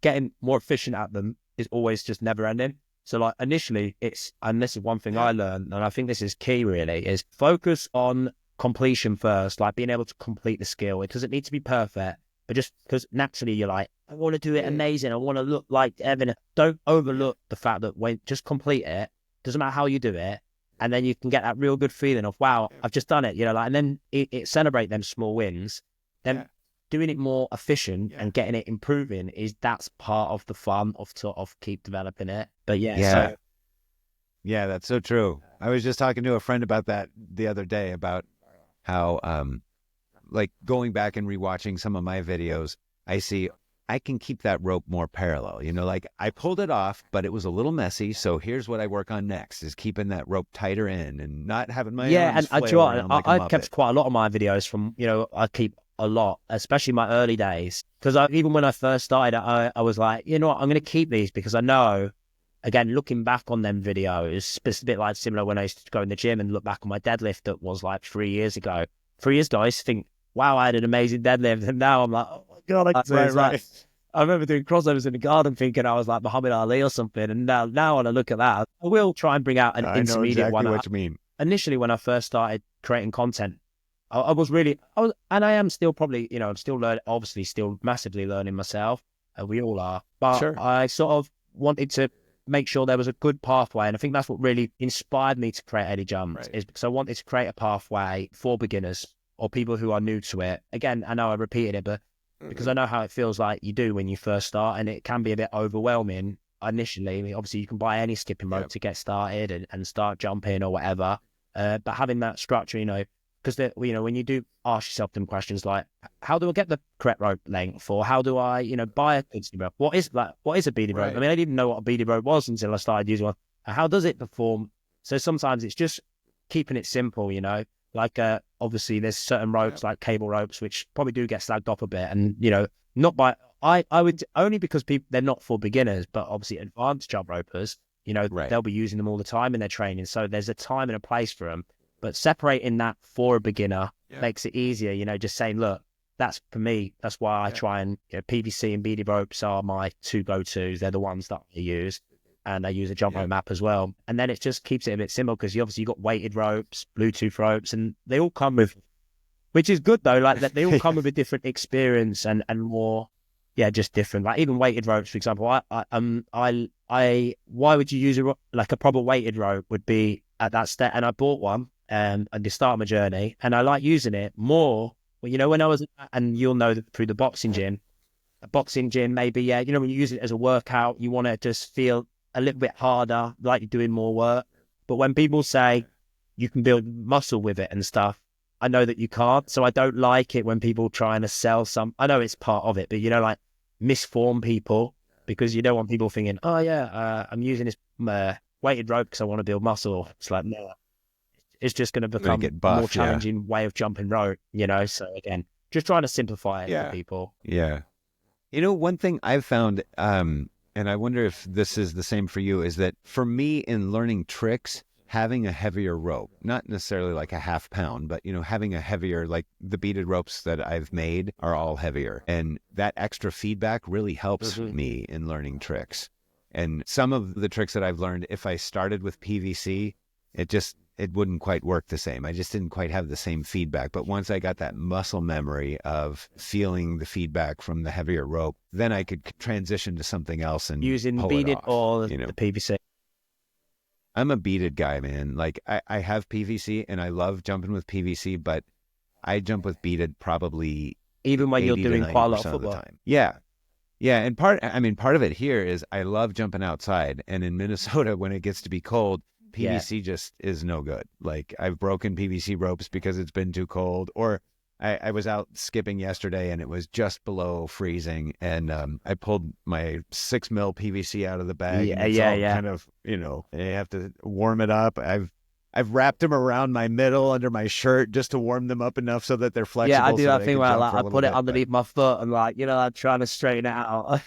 [SPEAKER 2] getting more efficient at them is always just never ending. So like initially and this is one thing I learned, and I think this is key really, is focus on completion first, like being able to complete the skill. It doesn't need to be perfect, but just because naturally you're like, I want to do it amazing. I want to look like Evan. Don't overlook the fact that when just complete it, doesn't matter how you do it. And then you can get that real good feeling of, wow, I've just done it, you know, like, and then it celebrate them small wins. Then doing it more efficient and getting it improving that's part of the fun of sort of keep developing it. But yeah,
[SPEAKER 1] that's so true. I was just talking to a friend about that the other day, about how like going back and rewatching some of my videos, I see I can keep that rope more parallel. You know, like I pulled it off, but it was a little messy. So here's what I work on next, is keeping that rope tighter in and not having my arms flail around like a
[SPEAKER 2] I've
[SPEAKER 1] Muppet.
[SPEAKER 2] kept quite a lot of my videos from, you know, I keep a lot, especially my early days. Because even when I first started, I was like, you know what, I'm going to keep these because I know, again, looking back on them videos, it's a bit like similar when I used to go in the gym and look back on my deadlift that was like 3 years ago. 3 years ago, I used to think, wow, I had an amazing deadlift. And now I'm like, oh my God. I remember doing crossovers in the garden thinking I was like Muhammad Ali or something. And now when I look at that, I will try and bring out an intermediate one.
[SPEAKER 1] I know exactly what you mean.
[SPEAKER 2] Initially, when I first started creating content, I was, and I am still probably, you know, I'm still learning, obviously still massively learning myself. We all are. But I sort of wanted to make sure there was a good pathway. And I think that's what really inspired me to create Eddie Jumps, is because I wanted to create a pathway for beginners or people who are new to it. Again, I know I repeated it, but because I know how it feels like you do when you first start, and it can be a bit overwhelming initially. I mean, obviously you can buy any skipping rope to get started and start jumping or whatever. But having that structure, you know, because, you know, when you do ask yourself them questions like, how do I get the correct rope length? Or how do I, you know, buy a good rope? What is a beaded rope? I mean, I didn't even know what a beaded rope was until I started using one. How does it perform? So sometimes it's just keeping it simple, you know, like obviously there's certain ropes like cable ropes, which probably do get slagged off a bit. And, you know, not by, I would only because they're not for beginners, but obviously advanced jump ropers, you know, they'll be using them all the time in their training. So there's a time and a place for them. But separating that for a beginner makes it easier, you know, just saying, look, that's for me. That's why I try and, you know, PVC and beaded ropes are my two go-tos. They're the ones that I use. And I use a jump rope map as well. And then it just keeps it a bit simple because you obviously got weighted ropes, Bluetooth ropes, and they all come with, which is good though, like that they all come with a different experience and more, just different. Like even weighted ropes, for example, why would you use a proper weighted rope would be at that step. And I bought one at the start of my journey, and I like using it more. Well, you know, when I was, and you'll know that through the boxing gym, maybe, you know, when you use it as a workout, you want to just feel a little bit harder, like you're doing more work. But when people say you can build muscle with it and stuff, I know that you can't. So I don't like it when people trying to sell I know it's part of it, but, you know, like misform people, because you don't want people thinking, oh yeah, I'm using this weighted rope because I want to build muscle. It's like, no, it's just going to become a more challenging way of jumping rope, you know? So again, just trying to simplify it for people.
[SPEAKER 1] Yeah. You know, one thing I've found, and I wonder if this is the same for you, is that for me in learning tricks, having a heavier rope, not necessarily like a half pound, but, you know, having a heavier, like the beaded ropes that I've made are all heavier. And that extra feedback really helps me in learning tricks. And some of the tricks that I've learned, if I started with PVC, it wouldn't quite work the same. I just didn't quite have the same feedback. But once I got that muscle memory of feeling the feedback from the heavier rope, then I could transition to something else and
[SPEAKER 2] using
[SPEAKER 1] pull
[SPEAKER 2] beaded
[SPEAKER 1] it off,
[SPEAKER 2] or
[SPEAKER 1] you know.
[SPEAKER 2] the PVC.
[SPEAKER 1] I'm a beaded guy, man. Like I have PVC and I love jumping with PVC, but I jump with beaded probably
[SPEAKER 2] Even when you're
[SPEAKER 1] 80 to
[SPEAKER 2] doing quite a lot
[SPEAKER 1] 90%
[SPEAKER 2] of
[SPEAKER 1] of the
[SPEAKER 2] footwork.
[SPEAKER 1] time. Yeah. Yeah. And part of it here is I love jumping outside. And in Minnesota, when it gets to be cold, PVC just is no good. Like I've broken PVC ropes because it's been too cold, or I was out skipping yesterday and it was just below freezing, and I pulled my 6 mil PVC out of the bag, and it's all kind of, you have to warm it up. I've wrapped them around my middle under my shirt just to warm them up enough so that they're flexible.
[SPEAKER 2] Yeah, I do
[SPEAKER 1] so
[SPEAKER 2] that thing where I put it underneath my foot and I'm trying to straighten it out.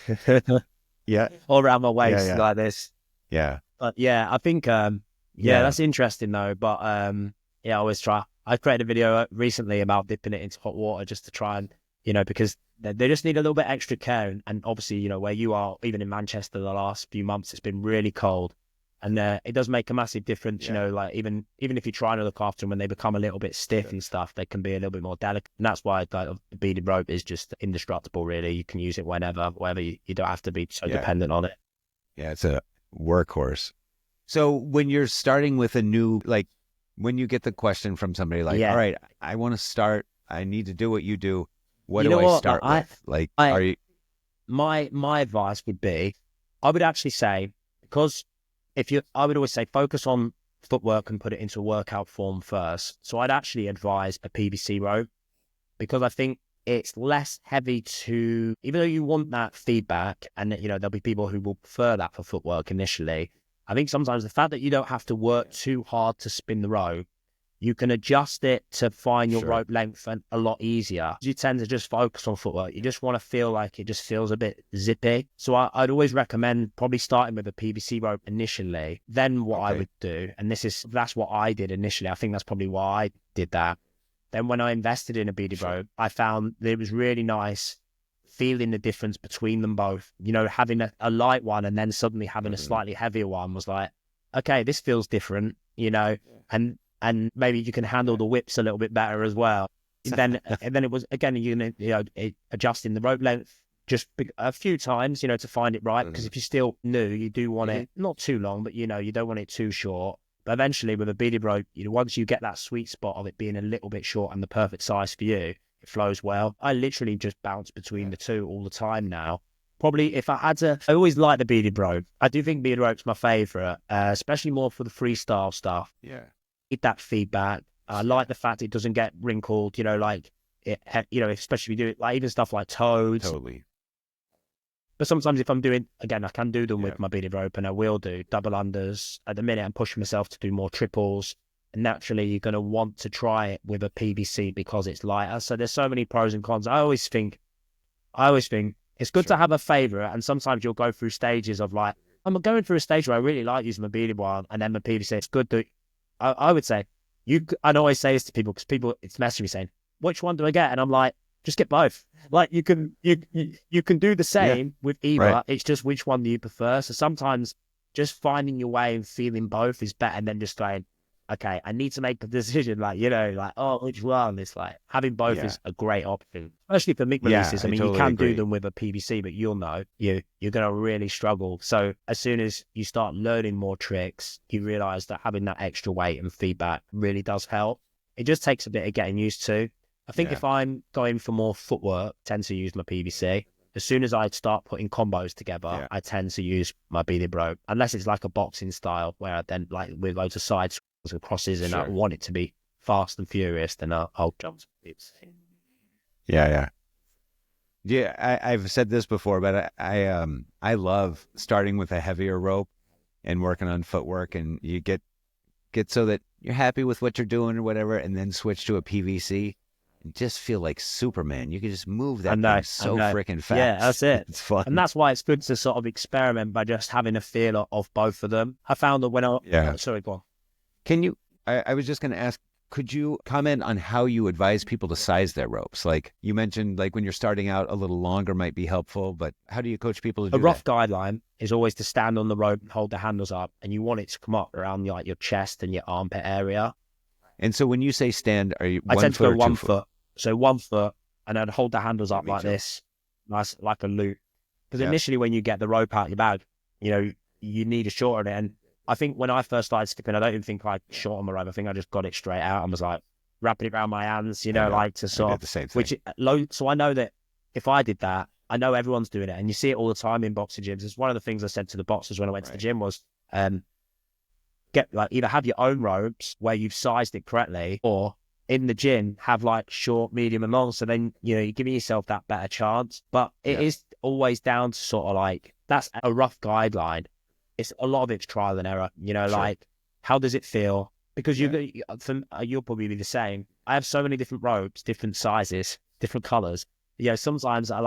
[SPEAKER 1] Yeah.
[SPEAKER 2] All around my waist like this.
[SPEAKER 1] Yeah.
[SPEAKER 2] But yeah, I think that's interesting though. But I always try. I created a video recently about dipping it into hot water just to try and, because they just need a little bit extra care. And obviously, where you are, even in Manchester, the last few months, it's been really cold. And it does make a massive difference, even if you're trying to look after them, when they become a little bit stiff and stuff, they can be a little bit more delicate. And that's why the beaded rope is just indestructible, really. You can use it whenever. You don't have to be so dependent on it.
[SPEAKER 1] Yeah, it's a workhorse. So when you're starting with a new, when you get the question from somebody all right, I want to start, I need to do what you do. What do I start with? Are you...
[SPEAKER 2] My advice would be, I would actually say, because I would always say focus on footwork and put it into workout form first. So I'd actually advise a PVC rope, because I think it's less heavy to, even though you want that feedback, and there'll be people who will prefer that for footwork initially. I think sometimes the fact that you don't have to work too hard to spin the rope, you can adjust it to find your rope length a lot easier. You tend to just focus on footwork. You just want to feel like it just feels a bit zippy. So I'd always recommend probably starting with a PVC rope initially. Then what I would do, and that's what I did initially. I think that's probably why I did that. Then when I invested in a beaded rope, I found that it was really nice feeling the difference between them both. Having a light one and then suddenly having a slightly heavier one was like, okay, this feels different, and maybe you can handle the whips a little bit better as well. And then it was, again, adjusting the rope length just a few times, to find it right. Because if you're still new, you do want it not too long, but you don't want it too short. But eventually with a beaded rope, once you get that sweet spot of it being a little bit short and the perfect size for you, it flows well. I literally just bounce between the two all the time now. Probably if I had to, I always like the beaded rope. I do think beaded rope's my favorite, especially more for the freestyle stuff.
[SPEAKER 1] Yeah.
[SPEAKER 2] Get that feedback. I like the fact it doesn't get wrinkled, especially if you do it, even stuff like toads.
[SPEAKER 1] Totally.
[SPEAKER 2] But sometimes if I'm doing, again, I can do them with my beaded rope, and I will do double unders. At the minute, I'm pushing myself to do more triples. And naturally, you're going to want to try it with a PVC because it's lighter. So there's so many pros and cons. I always think it's good to have a favorite. And sometimes you'll go through stages of I'm going through a stage where I really like using my beaded one and then my PVC. It's good to, I would say, I always say this to people, because people, it's messaging me saying, which one do I get? And I'm like, just get both. You can do the same with either. Right. It's just which one do you prefer. So sometimes just finding your way and feeling both is better than just going, okay, I need to make a decision, which one? It's having both is a great option, especially for MIG releases. I mean, you can do them with a PVC, but you're going to really struggle. So as soon as you start learning more tricks, you realize that having that extra weight and feedback really does help. It just takes a bit of getting used to. I think if I'm going for more footwork, I tend to use my PVC. As soon as I start putting combos together, I tend to use my beaded rope, unless it's like a boxing style where I then with loads of sides and crosses, and I want it to be fast and furious, then I'll jump.
[SPEAKER 1] Yeah. I've said this before, but I love starting with a heavier rope and working on footwork, and you get so that you're happy with what you're doing or whatever, and then switch to a PVC and just feel like Superman. You can just move that thing so freaking fast.
[SPEAKER 2] Yeah, that's it.
[SPEAKER 1] It's fun.
[SPEAKER 2] And that's why it's good to sort of experiment by just having a feel of both of them. I found that when sorry, go on.
[SPEAKER 1] Can you, I was just going to ask could you comment on how you advise people to size their ropes? Like you mentioned, like when you're starting out, a little longer might be helpful, but how do you coach people to do
[SPEAKER 2] A rough
[SPEAKER 1] that?
[SPEAKER 2] guideline is always to stand on the rope and hold the handles up, and you want it to come up around like your chest and your armpit area.
[SPEAKER 1] And so when you say stand, are you
[SPEAKER 2] I
[SPEAKER 1] 1
[SPEAKER 2] tend to
[SPEAKER 1] foot
[SPEAKER 2] go
[SPEAKER 1] or 2
[SPEAKER 2] 1
[SPEAKER 1] foot?
[SPEAKER 2] foot. So 1 foot, and I'd hold the handles up
[SPEAKER 1] me
[SPEAKER 2] like
[SPEAKER 1] too.
[SPEAKER 2] this, nice, like a loop. Because
[SPEAKER 1] Yep.
[SPEAKER 2] initially when you get the rope out your bag, you know, you need a shorter end. And I think when I first started skipping, I don't even think I shortened my rope. I think I just got it straight out and was like wrapping it around my hands,
[SPEAKER 1] I know.
[SPEAKER 2] like to
[SPEAKER 1] I
[SPEAKER 2] sort
[SPEAKER 1] did
[SPEAKER 2] of,
[SPEAKER 1] the same thing.
[SPEAKER 2] which low. So I know that if I did that, I know everyone's doing it, and you see it all the time in boxing gyms. It's one of the things I said to the boxers when I went to the gym was, get like either have your own ropes where you've sized it correctly, or in the gym have like short, medium, and long. So then you're giving yourself that better chance. But it is always down to sort of like that's a rough guideline. It's a lot of it's trial and error.
[SPEAKER 1] Sure.
[SPEAKER 2] Like how does it feel? Because you'll probably be the same. I have so many different ropes, different sizes, different colors. Sometimes I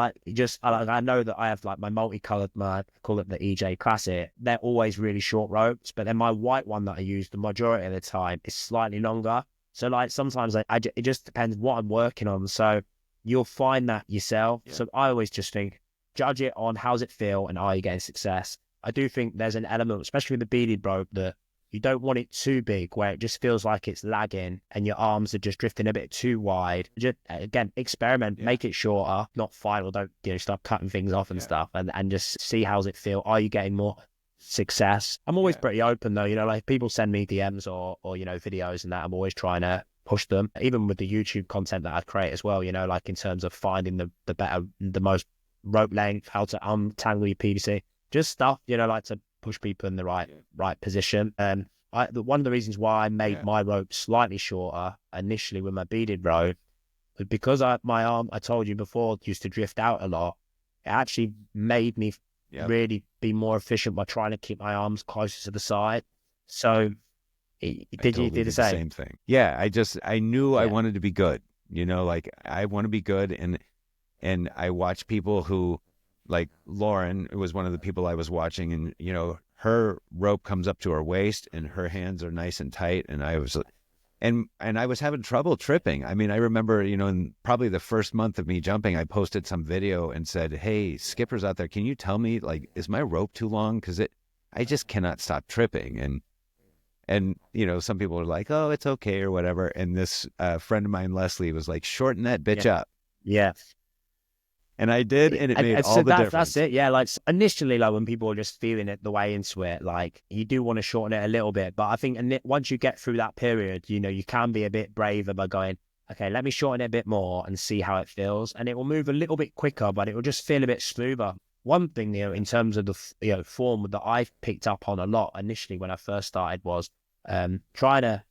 [SPEAKER 2] know that I have like my multicolored, I call it the EJ Classic. They're always really short ropes, but then my white one that I use the majority of the time is slightly longer. So like sometimes it just depends what I'm working on. So you'll find that yourself.
[SPEAKER 1] Yeah.
[SPEAKER 2] So I always just think, judge it on how's it feel and are you getting success. I do think there's an element, especially with the beaded rope, that you don't want it too big where it just feels like it's lagging and your arms are just drifting a bit too wide. Just again, experiment, make it shorter, not final. Don't start cutting things off and stuff, and just see how's it feel. Are you getting more success? I'm always pretty open though. Like people send me DMs or videos and that. I'm always trying to push them, even with the YouTube content that I create as well. Like in terms of finding the most rope length, how to untangle your PVC, just stuff. Like to push people in the right position. And one of the reasons why I made my rope slightly shorter initially with my beaded rope was because my arm, I told you before, used to drift out a lot. It actually made me really be more efficient by trying to keep my arms closer to the side. So did you do the same
[SPEAKER 1] thing? Yeah, I knew I wanted to be good. Like I want to be good, and I watch people who, like Lauren, was one of the people I was watching, and her rope comes up to her waist and her hands are nice and tight, and I was having trouble tripping. I mean, I remember, in probably the first month of me jumping, I posted some video and said, "Hey, skippers out there, can you tell me, like, is my rope too long? Because I just cannot stop tripping." And some people were like, "Oh, it's okay," or whatever. And this friend of mine, Leslie, was like, "Shorten that bitch up."
[SPEAKER 2] Yeah.
[SPEAKER 1] And I did, and it made all the difference.
[SPEAKER 2] That's it. Yeah, like initially, like when people are just feeling it the way into it, like you do want to shorten it a little bit. But I think once you get through that period, you can be a bit braver by going, okay, let me shorten it a bit more and see how it feels. And it will move a little bit quicker, but it will just feel a bit smoother. One thing, in terms of the form that I've picked up on a lot initially when I first started was trying to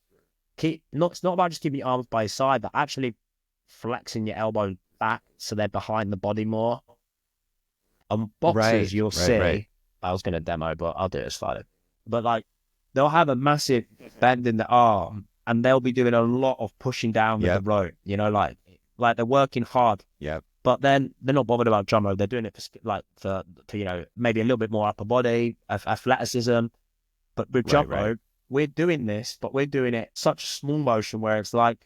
[SPEAKER 2] keep, it's not about just keeping your arms by your side, but actually flexing your elbow back so they're behind the body more. On boxers, you'll see, I was going to demo, but I'll do it as far. But like, they'll have a massive bend in the arm and they'll be doing a lot of pushing down with the rope, like they're working hard.
[SPEAKER 1] Yeah.
[SPEAKER 2] But then they're not bothered about drum rope. They're doing it for maybe a little bit more upper body, athleticism. But with jump rope, we're doing this, but we're doing it such a small motion where it's like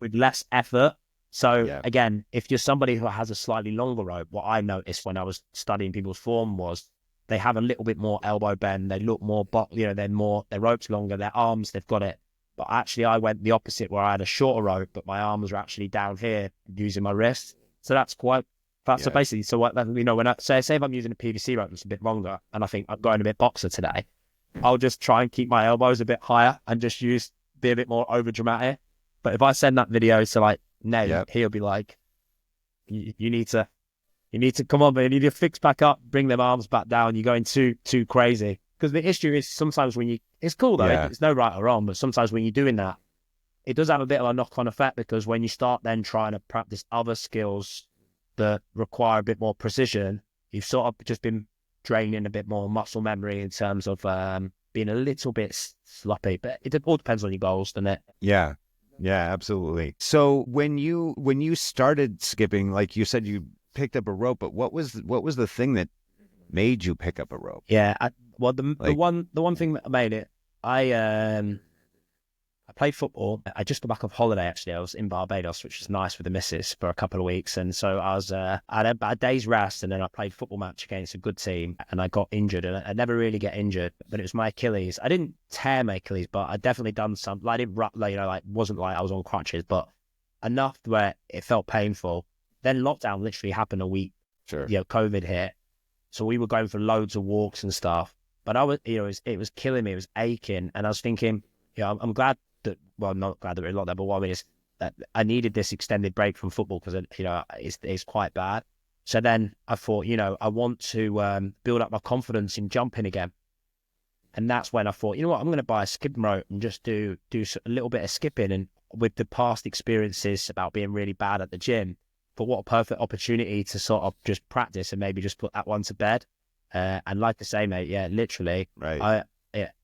[SPEAKER 2] with less effort. So again, if you're somebody who has a slightly longer rope, what I noticed when I was studying people's form was they have a little bit more elbow bend. They look more, their rope's longer, their arms, they've got it. But actually I went the opposite where I had a shorter rope, but my arms are actually down here using my wrist. So that's so basically, when I say if I'm using a PVC rope that's a bit longer and I think I'm going a bit boxer today, I'll just try and keep my elbows a bit higher and just be a bit more over dramatic. But if I send that video to like Nate, he'll be like, you need to come on, man, you need to fix back up, bring them arms back down. You're going too crazy. Because the issue is sometimes it's cool though, it's no right or wrong, but sometimes when you're doing that, it does have a bit of a knock-on effect because when you start then trying to practice other skills that require a bit more precision, you've sort of just been draining a bit more muscle memory in terms of being a little bit sloppy. But it all depends on your goals, doesn't it?
[SPEAKER 1] Yeah, absolutely. So when you started skipping, like you said, you picked up a rope, but what was the thing that made you pick up a rope?
[SPEAKER 2] Yeah, the one thing that made it, I I played football. I just got back off holiday, actually. I was in Barbados, which was nice with the missus for a couple of weeks. And so I had about a day's rest, and then I played football match against a good team, and I got injured. And I never really get injured, but it was my Achilles. I didn't tear my Achilles, but I definitely done some, like, I didn't, wasn't like I was on crutches, but enough where it felt painful. Then lockdown literally happened a week.
[SPEAKER 1] Sure.
[SPEAKER 2] COVID hit. So we were going for loads of walks and stuff, but I was, it was killing me. It was aching. And I was thinking, I'm glad that, well, not glad that we're in lockdown, but what I mean is that I needed this extended break from football because, it's quite bad. So then I thought, I want to build up my confidence in jumping again. And that's when I thought, you know what, I'm going to buy a skipping rope and just do a little bit of skipping. And with the past experiences about being really bad at the gym, but what a perfect opportunity to sort of just practice and maybe just put that one to bed. And like I say, mate, literally,
[SPEAKER 1] right.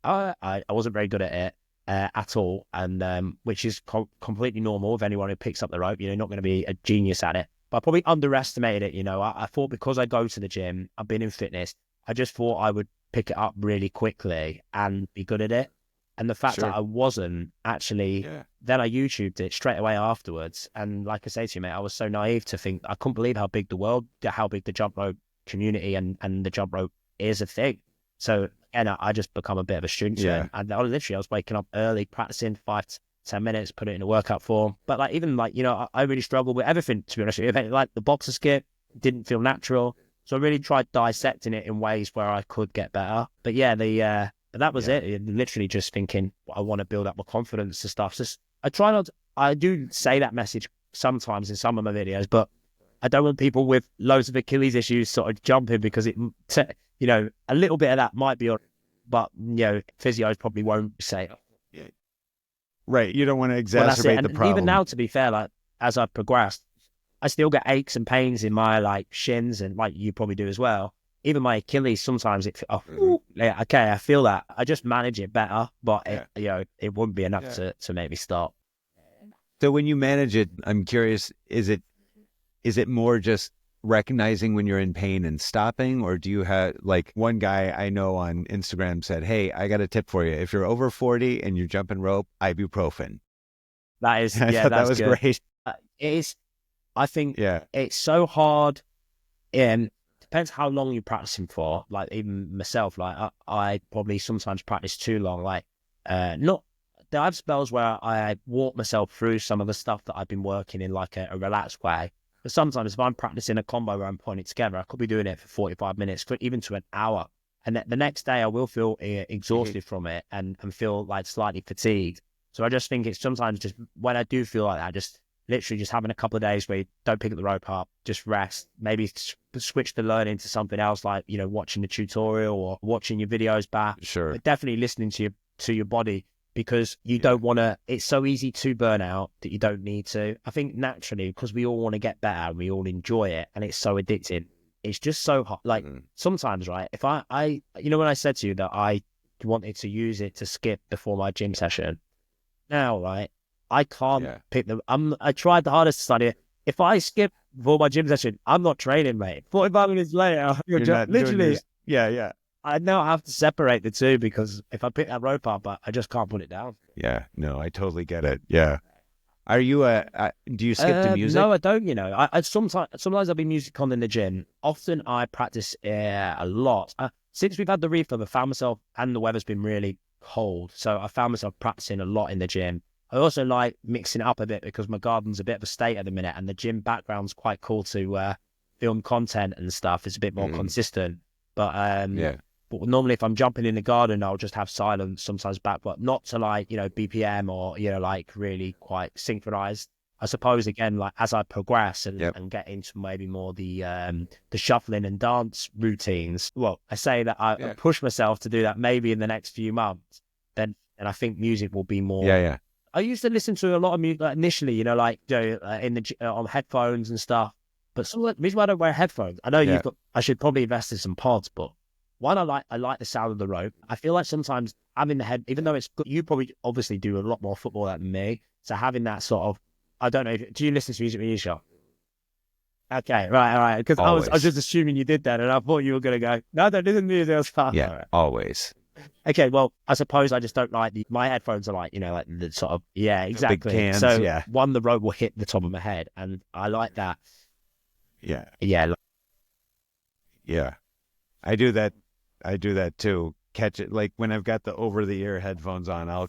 [SPEAKER 2] I wasn't very good at it at all, and which is completely normal of anyone who picks up the rope. You're not going to be a genius at it, but I probably underestimated it. I thought because I go to the gym, I've been in fitness, I just thought I would pick it up really quickly and be good at it. And the fact that I wasn't actually, then I YouTubed it straight away afterwards. And like I say to you, mate, I was so naive to think, I couldn't believe how big the jump rope community and the jump rope is a thing. So, and I just become a bit of a student. And I was waking up early, practicing 5 to 10 minutes, put it in a workout form. But I really struggled with everything, to be honest with you. Like the boxer skip didn't feel natural. So I really tried dissecting it in ways where I could get better. But but that was it. Literally just thinking, I want to build up my confidence and stuff. So I do say that message sometimes in some of my videos, but I don't want people with loads of Achilles issues sort of jumping because a little bit of that might be, but physios probably won't say.
[SPEAKER 1] Right. You don't want to exacerbate the problem.
[SPEAKER 2] Even now, to be fair, like as I've progressed, I still get aches and pains in my like shins, and like you probably do as well. Even my Achilles, sometimes I feel that. I just manage it better, but it wouldn't be enough to make me stop.
[SPEAKER 1] So when you manage it, I'm curious, is it more just recognizing when you're in pain and stopping, or do you have, like, one guy I know on Instagram said, "Hey, I got a tip for you. If you're over 40 and you're jumping rope, ibuprofen."
[SPEAKER 2] That is,
[SPEAKER 1] that was
[SPEAKER 2] good.
[SPEAKER 1] Great.
[SPEAKER 2] It is. I think it's so hard. Depends how long you're practicing for. Like even myself, like I probably sometimes practice too long. Like I have spells where I walk myself through some of the stuff that I've been working in like a relaxed way. But sometimes if I'm practicing a combo where I'm putting it together, I could be doing it for 45 minutes, even to an hour. And the next day I will feel exhausted from it and feel like slightly fatigued. So I just think it's sometimes just when I do feel like that, just literally just having a couple of days where you don't pick up the rope up, just rest, maybe switch the learning to something else, like, watching the tutorial or watching your videos back.
[SPEAKER 1] Sure.
[SPEAKER 2] But definitely listening to your body, because you don't want to, it's so easy to burn out that you don't need to. I think naturally, because we all want to get better and we all enjoy it and it's so addicting, it's just so hot. Like sometimes, right, if I when I said to you that I wanted to use it to skip before my gym session, now, right, I can't pick them. I tried the hardest to study it. If I skip before my gym session, I'm not training, mate. 45 minutes later, literally. I now have to separate the two, because if I pick that rope up, I just can't put it down.
[SPEAKER 1] Yeah, no, I totally get it. Yeah. Are you do you skip to music?
[SPEAKER 2] No, I don't. I sometimes I'll be music on in the gym. Often I practice a lot. Since we've had the refurb, I found myself, and the weather's been really cold, so I found myself practicing a lot in the gym. I also like mixing it up a bit because my garden's a bit of a state at the minute, and the gym background's quite cool to film content and stuff. It's a bit more consistent. But but normally if I'm jumping in the garden, I'll just have silence sometimes back, but not to like, BPM or, like really quite synchronized. I suppose, again, like as I progress and get into maybe more the shuffling and dance routines. Well, I say that I push myself to do that maybe in the next few months. Then, and I think music will be more. I used to listen to a lot of music initially, in on headphones and stuff. But the reason why I don't wear headphones, I know I should probably invest in some pods, but one, I like the sound of the rope. I feel like sometimes having the head, even though it's good, you probably obviously do a lot more football than me. So having that sort of, I don't know, do you listen to music when you shop? Okay, right. Because I was just assuming you did that, and I thought you were going to go, no, I don't listen to music.
[SPEAKER 1] Yeah, always.
[SPEAKER 2] Okay, well, I suppose I just don't like my headphones are like, like the sort of, yeah, exactly.
[SPEAKER 1] Big cans,
[SPEAKER 2] so
[SPEAKER 1] yeah.
[SPEAKER 2] the rope will hit the top of my head, and I like that.
[SPEAKER 1] Yeah.
[SPEAKER 2] Yeah.
[SPEAKER 1] Yeah. I do that. I do that too. Catch it. Like when I've got the over the ear headphones on, I'll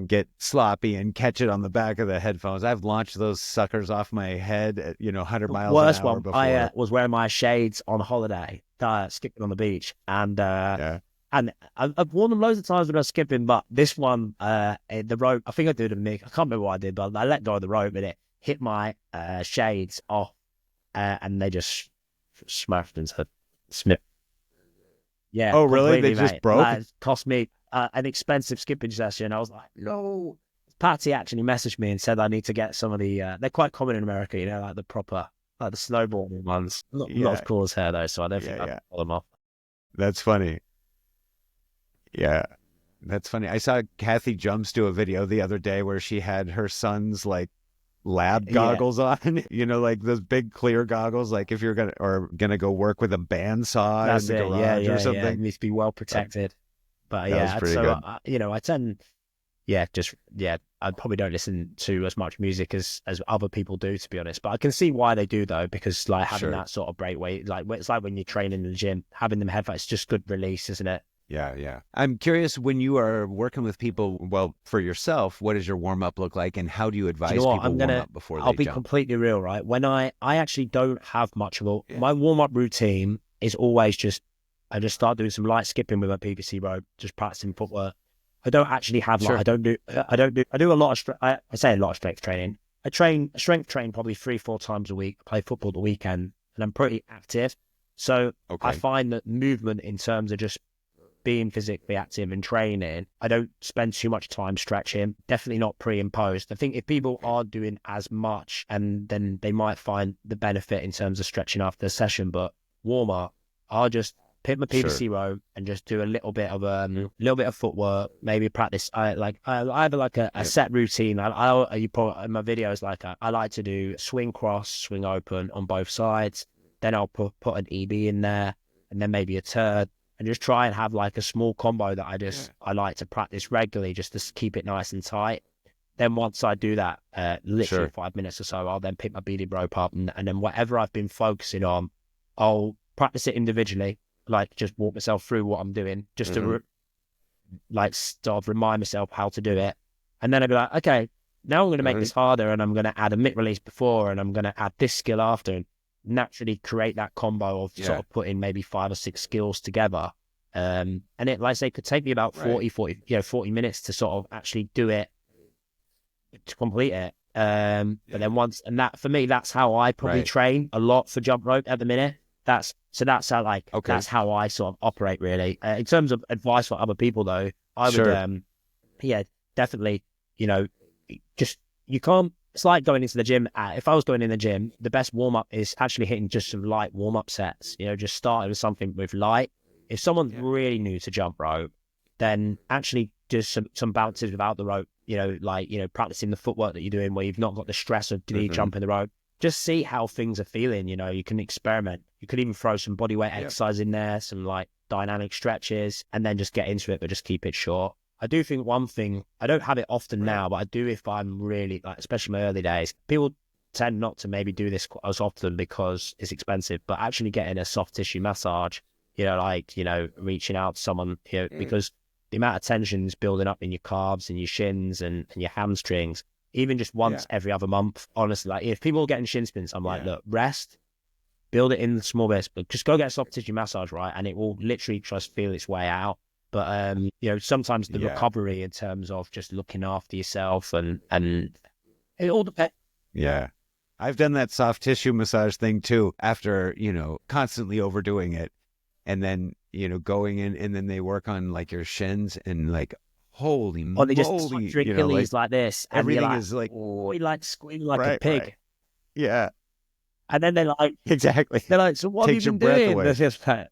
[SPEAKER 1] get sloppy and catch it on the back of the headphones. I've launched those suckers off my head at, 100
[SPEAKER 2] The
[SPEAKER 1] miles an
[SPEAKER 2] worst
[SPEAKER 1] hour
[SPEAKER 2] one,
[SPEAKER 1] before.
[SPEAKER 2] I was wearing my shades on holiday, skipping on the beach, and
[SPEAKER 1] Yeah.
[SPEAKER 2] and I've worn them loads of times when I was skipping, but this one, the rope, I think I did a mix. I can't remember what I did, but I let go of the rope and it hit my shades off, and they just smashed into snip. Yeah.
[SPEAKER 1] Oh, really? They
[SPEAKER 2] completely,
[SPEAKER 1] just
[SPEAKER 2] mate.
[SPEAKER 1] broke?
[SPEAKER 2] Like, it cost me an expensive skipping session. I was like, no. Patty actually messaged me and said I need to get some of the. They're quite common in America, like the proper, like the snowboarding ones. Not as cool as her though, so I don't think I'd pull them off.
[SPEAKER 1] That's funny. Yeah, that's funny. I saw Kathy Jumps do a video the other day where she had her son's like lab goggles on, like those big clear goggles, like if you're gonna go work with a bandsaw
[SPEAKER 2] That's
[SPEAKER 1] in the
[SPEAKER 2] it.
[SPEAKER 1] garage or something.
[SPEAKER 2] Yeah. It needs to be well protected. But
[SPEAKER 1] That was pretty good.
[SPEAKER 2] I tend, I probably don't listen to as much music as other people do, to be honest. But I can see why they do though, because like having that sort of break weight, like it's like when you train in the gym, having them headphones, it's just good release, isn't it?
[SPEAKER 1] Yeah. I'm curious, when you are working with people, well, for yourself, what does your warm up look like, and how do you advise people warm up before they jump?
[SPEAKER 2] I'll be completely real, right? When I actually don't have much of my warm up routine is always I just start doing some light skipping with a PVC rope, just practicing footwork. I don't actually have I do a lot of I say a lot of strength training. I strength train probably 3-4 times a week. I play football the weekend, and I'm pretty active. So I find that movement in terms of just being physically active and training, I don't spend too much time stretching, definitely not pre and post. I think if people are doing as much, and then they might find the benefit in terms of stretching after the session, but warm up, I'll just pick my PVC rope and just do a little bit of footwork, maybe practice. I have like a set routine. You put in my videos, like I like to do swing cross, swing open on both sides. Then I'll put an EB in there, and then maybe a turn, and just try and have like a small combo that I like to practice regularly, just to keep it nice and tight. Then once I do that, literally 5 minutes or so, I'll then pick my beaded rope up, and then whatever I've been focusing on, I'll practice it individually, like just walk myself through what I'm doing, just to sort of remind myself how to do it. And then I'll be like, okay, now I'm going to make this harder, and I'm going to add a mitt release before, and I'm going to add this skill after, and naturally create that combo of sort of putting maybe 5 or 6 skills together. And it, like I say, could take me about 40 minutes to sort of actually do it, to complete it. But then that for me, that's how I probably train a lot for jump rope at the minute. That's how that's how I sort of operate really. In terms of advice for other people though, I would definitely, just, you can't, it's like going into the gym. If I was going in the gym, the best warm up is actually hitting just some light warm up sets, just starting with something with light. If someone's really new to jump rope, then actually just some bounces without the rope, practicing the footwork that you're doing where you've not got the stress of jumping the rope. Just see how things are feeling. You can experiment. You could even throw some body weight exercise in there, some like dynamic stretches, and then just get into it, but just keep it short. I do think one thing, I don't have it often now, but I do if I'm really, like, especially my early days, people tend not to maybe do this as often because it's expensive, but actually getting a soft tissue massage, reaching out to someone, because the amount of tension is building up in your calves and your shins and your hamstrings, even just once every other month, honestly. Like, if people are getting shin splints, I'm like, look, rest, build it in the small bits, but just go get a soft tissue massage, right? And it will literally just feel its way out. But, sometimes the recovery in terms of just looking after yourself and it all depends.
[SPEAKER 1] Yeah. I've done that soft tissue massage thing too, after, constantly overdoing it. And then, going in, and then they work on like your shins, and like, holy moly.
[SPEAKER 2] Or they just touch your Achilles like this.
[SPEAKER 1] Everything is like,
[SPEAKER 2] oh, you're like squealing like a pig.
[SPEAKER 1] Right. Yeah.
[SPEAKER 2] And then they're like,
[SPEAKER 1] exactly.
[SPEAKER 2] They're like, so what have you been doing? They're just like,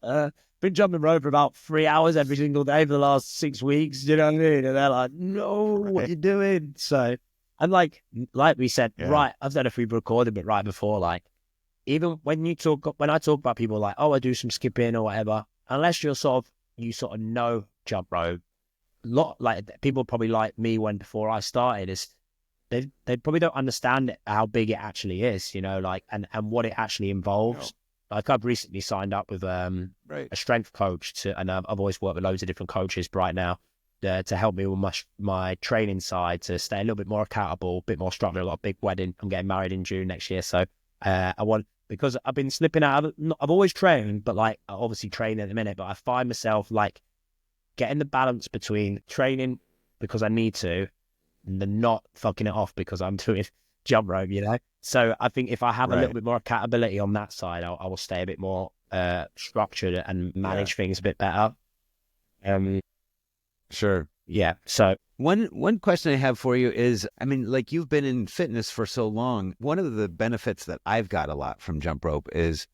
[SPEAKER 2] been jumping rope for about 3 hours every single day for the last 6 weeks. You know what I mean? And they're like, no, what are you doing? So, and like we said, right, I don't know if we've recorded, but right before, like, even when I talk about people like, oh, I do some skipping or whatever, unless you're sort of, you sort of know jump rope, like people probably like me before I started is they probably don't understand how big it actually is, like and what it actually involves. Like I've recently signed up with a strength coach and I've always worked with loads of different coaches right now to help me with my training side to stay a little bit more accountable, a bit more structured. I've got a big wedding. I'm getting married in June next year, so because I've been slipping out of it. I've always trained, but like I obviously train at the minute, but I find myself like getting the balance between training because I need to and then not fucking it off because I'm doing jump rope, So I think if I have a little bit more accountability on that side, I will stay a bit more structured and manage things a bit better.
[SPEAKER 1] Sure.
[SPEAKER 2] Yeah. So
[SPEAKER 1] one question I have for you is, I mean, like you've been in fitness for so long. One of the benefits that I've got a lot from jump rope is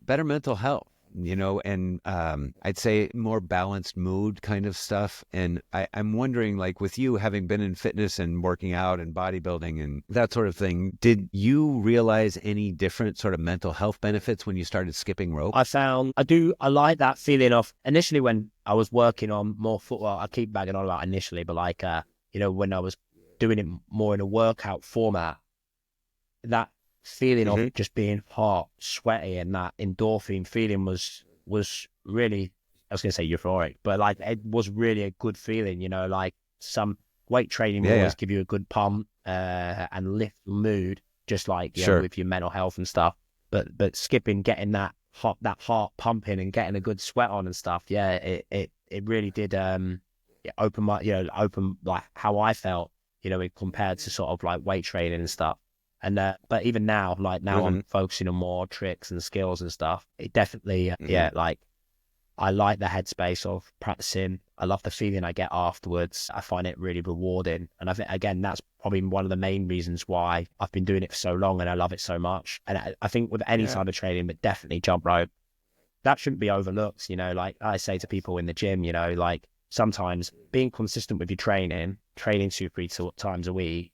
[SPEAKER 1] better mental health, and I'd say more balanced mood kind of stuff. And I'm wondering, like with you having been in fitness and working out and bodybuilding and that sort of thing, did you realize any different sort of mental health benefits when you started skipping rope?
[SPEAKER 2] I like that feeling of initially when I was working on more footwork. I keep bagging on about initially, but like, when I was doing it more in a workout format, that feeling of just being hot, sweaty, and that endorphin feeling was really, I was going to say euphoric, but like it was really a good feeling, like some weight training will always give you a good pump and lift the mood, just like with your mental health and stuff. But skipping, getting that heart pumping and getting a good sweat on and stuff, it really did open like how I felt, compared to sort of like weight training and stuff. And but even now, I'm focusing on more tricks and skills and stuff. It definitely, like I like the headspace of practicing. I love the feeling I get afterwards. I find it really rewarding. And I think, again, that's probably one of the main reasons why I've been doing it for so long and I love it so much. And I think with any side of training, but definitely jump rope, that shouldn't be overlooked. Like I say to people in the gym, like sometimes being consistent with your training 2-3 times a week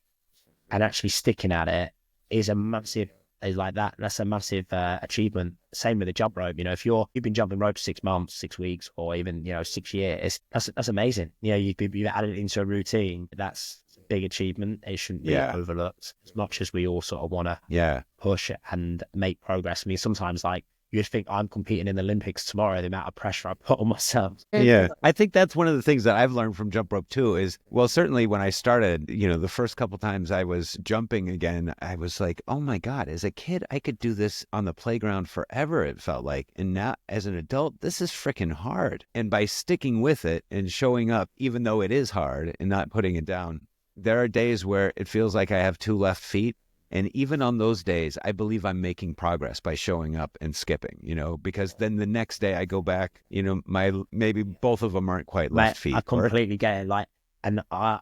[SPEAKER 2] and actually sticking at it is a massive, that's a massive achievement. Same with the jump rope. If you've been jumping rope 6 months, 6 weeks, or even 6 years, that's amazing. You've added it into a routine. That's a big achievement. It shouldn't be overlooked as much as we all sort of want to push and make progress. I mean, sometimes like you'd think I'm competing in the Olympics tomorrow, the amount of pressure I put on myself.
[SPEAKER 1] Yeah. I think that's one of the things that I've learned from jump rope too is, well, certainly when I started, the first couple times I was jumping again, I was like, oh my God, as a kid, I could do this on the playground forever, it felt like. And now as an adult, this is freaking hard. And by sticking with it and showing up, even though it is hard and not putting it down, there are days where it feels like I have 2 left feet. And even on those days, I believe I'm making progress by showing up and skipping, because then the next day I go back, maybe both of them aren't quite left feet.
[SPEAKER 2] I completely get it. Like, and I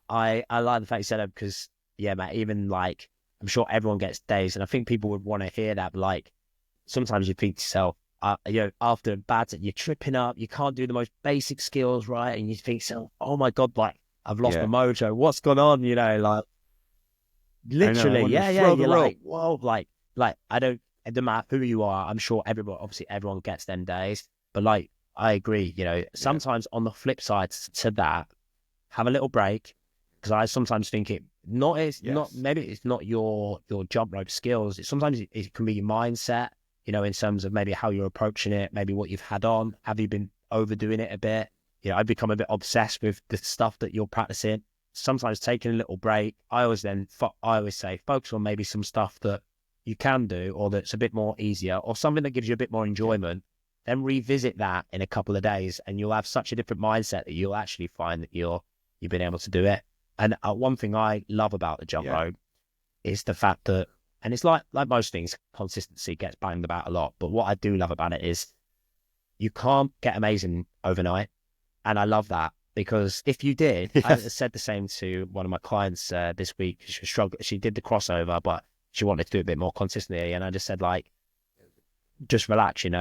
[SPEAKER 2] like the fact you said that because, mate, even like, I'm sure everyone gets days and I think people would want to hear that. But like, sometimes you think to yourself, after a bad set, you're tripping up, you can't do the most basic skills, right? And you think, oh my God, like, I've lost my mojo. What's gone on? Like, literally, you're like, whoa, like it doesn't matter who you are. I'm sure everyone gets them days, but like I agree, sometimes on the flip side to that, have a little break, because I sometimes think maybe it's not your jump rope skills. Sometimes it can be your mindset, in terms of maybe how you're approaching it, maybe what you've had on. Have you been overdoing it a bit? I've become a bit obsessed with the stuff that you're practicing. Sometimes taking a little break, I always say focus on maybe some stuff that you can do or that's a bit more easier or something that gives you a bit more enjoyment. Then revisit that in a couple of days and you'll have such a different mindset that you'll actually find that you've been able to do it. And one thing I love about the jump rope is the fact that, and it's like most things, consistency gets banged about a lot. But what I do love about it is you can't get amazing overnight. And I love that. Because if you did, I said the same to one of my clients this week. She struggled. She did the crossover, but she wanted to do it a bit more consistently. And I just said, like, just relax. You're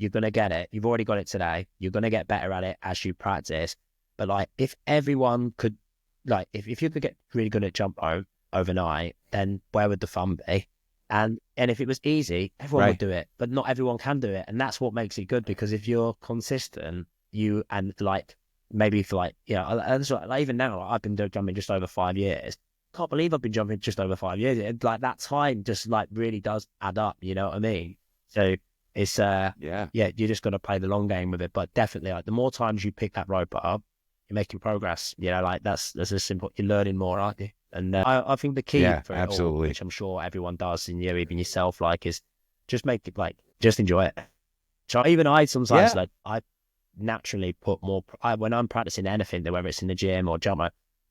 [SPEAKER 2] going to get it. You've already got it today. You're going to get better at it as you practice. But like, if everyone could, like, if you could get really good at jump rope overnight, then where would the fun be? And if it was easy, everyone would do it. But not everyone can do it, and that's what makes it good. Because if you're consistent, you and like maybe for like, that's what, like, even now I've been jumping just over 5 years. Can't believe I've been jumping just over 5 years. Like that time just like really does add up. You know what I mean? So it's you just got to play the long game with it. But definitely, like the more times you pick that rope up, you're making progress. You know, like that's as simple. You're learning more, aren't you? And I think the key for it all,
[SPEAKER 1] absolutely.
[SPEAKER 2] which I'm sure everyone does, and even yourself, like, is just make it like just enjoy it. So even I sometimes like I naturally put more when I'm practicing anything, whether it's in the gym or jump,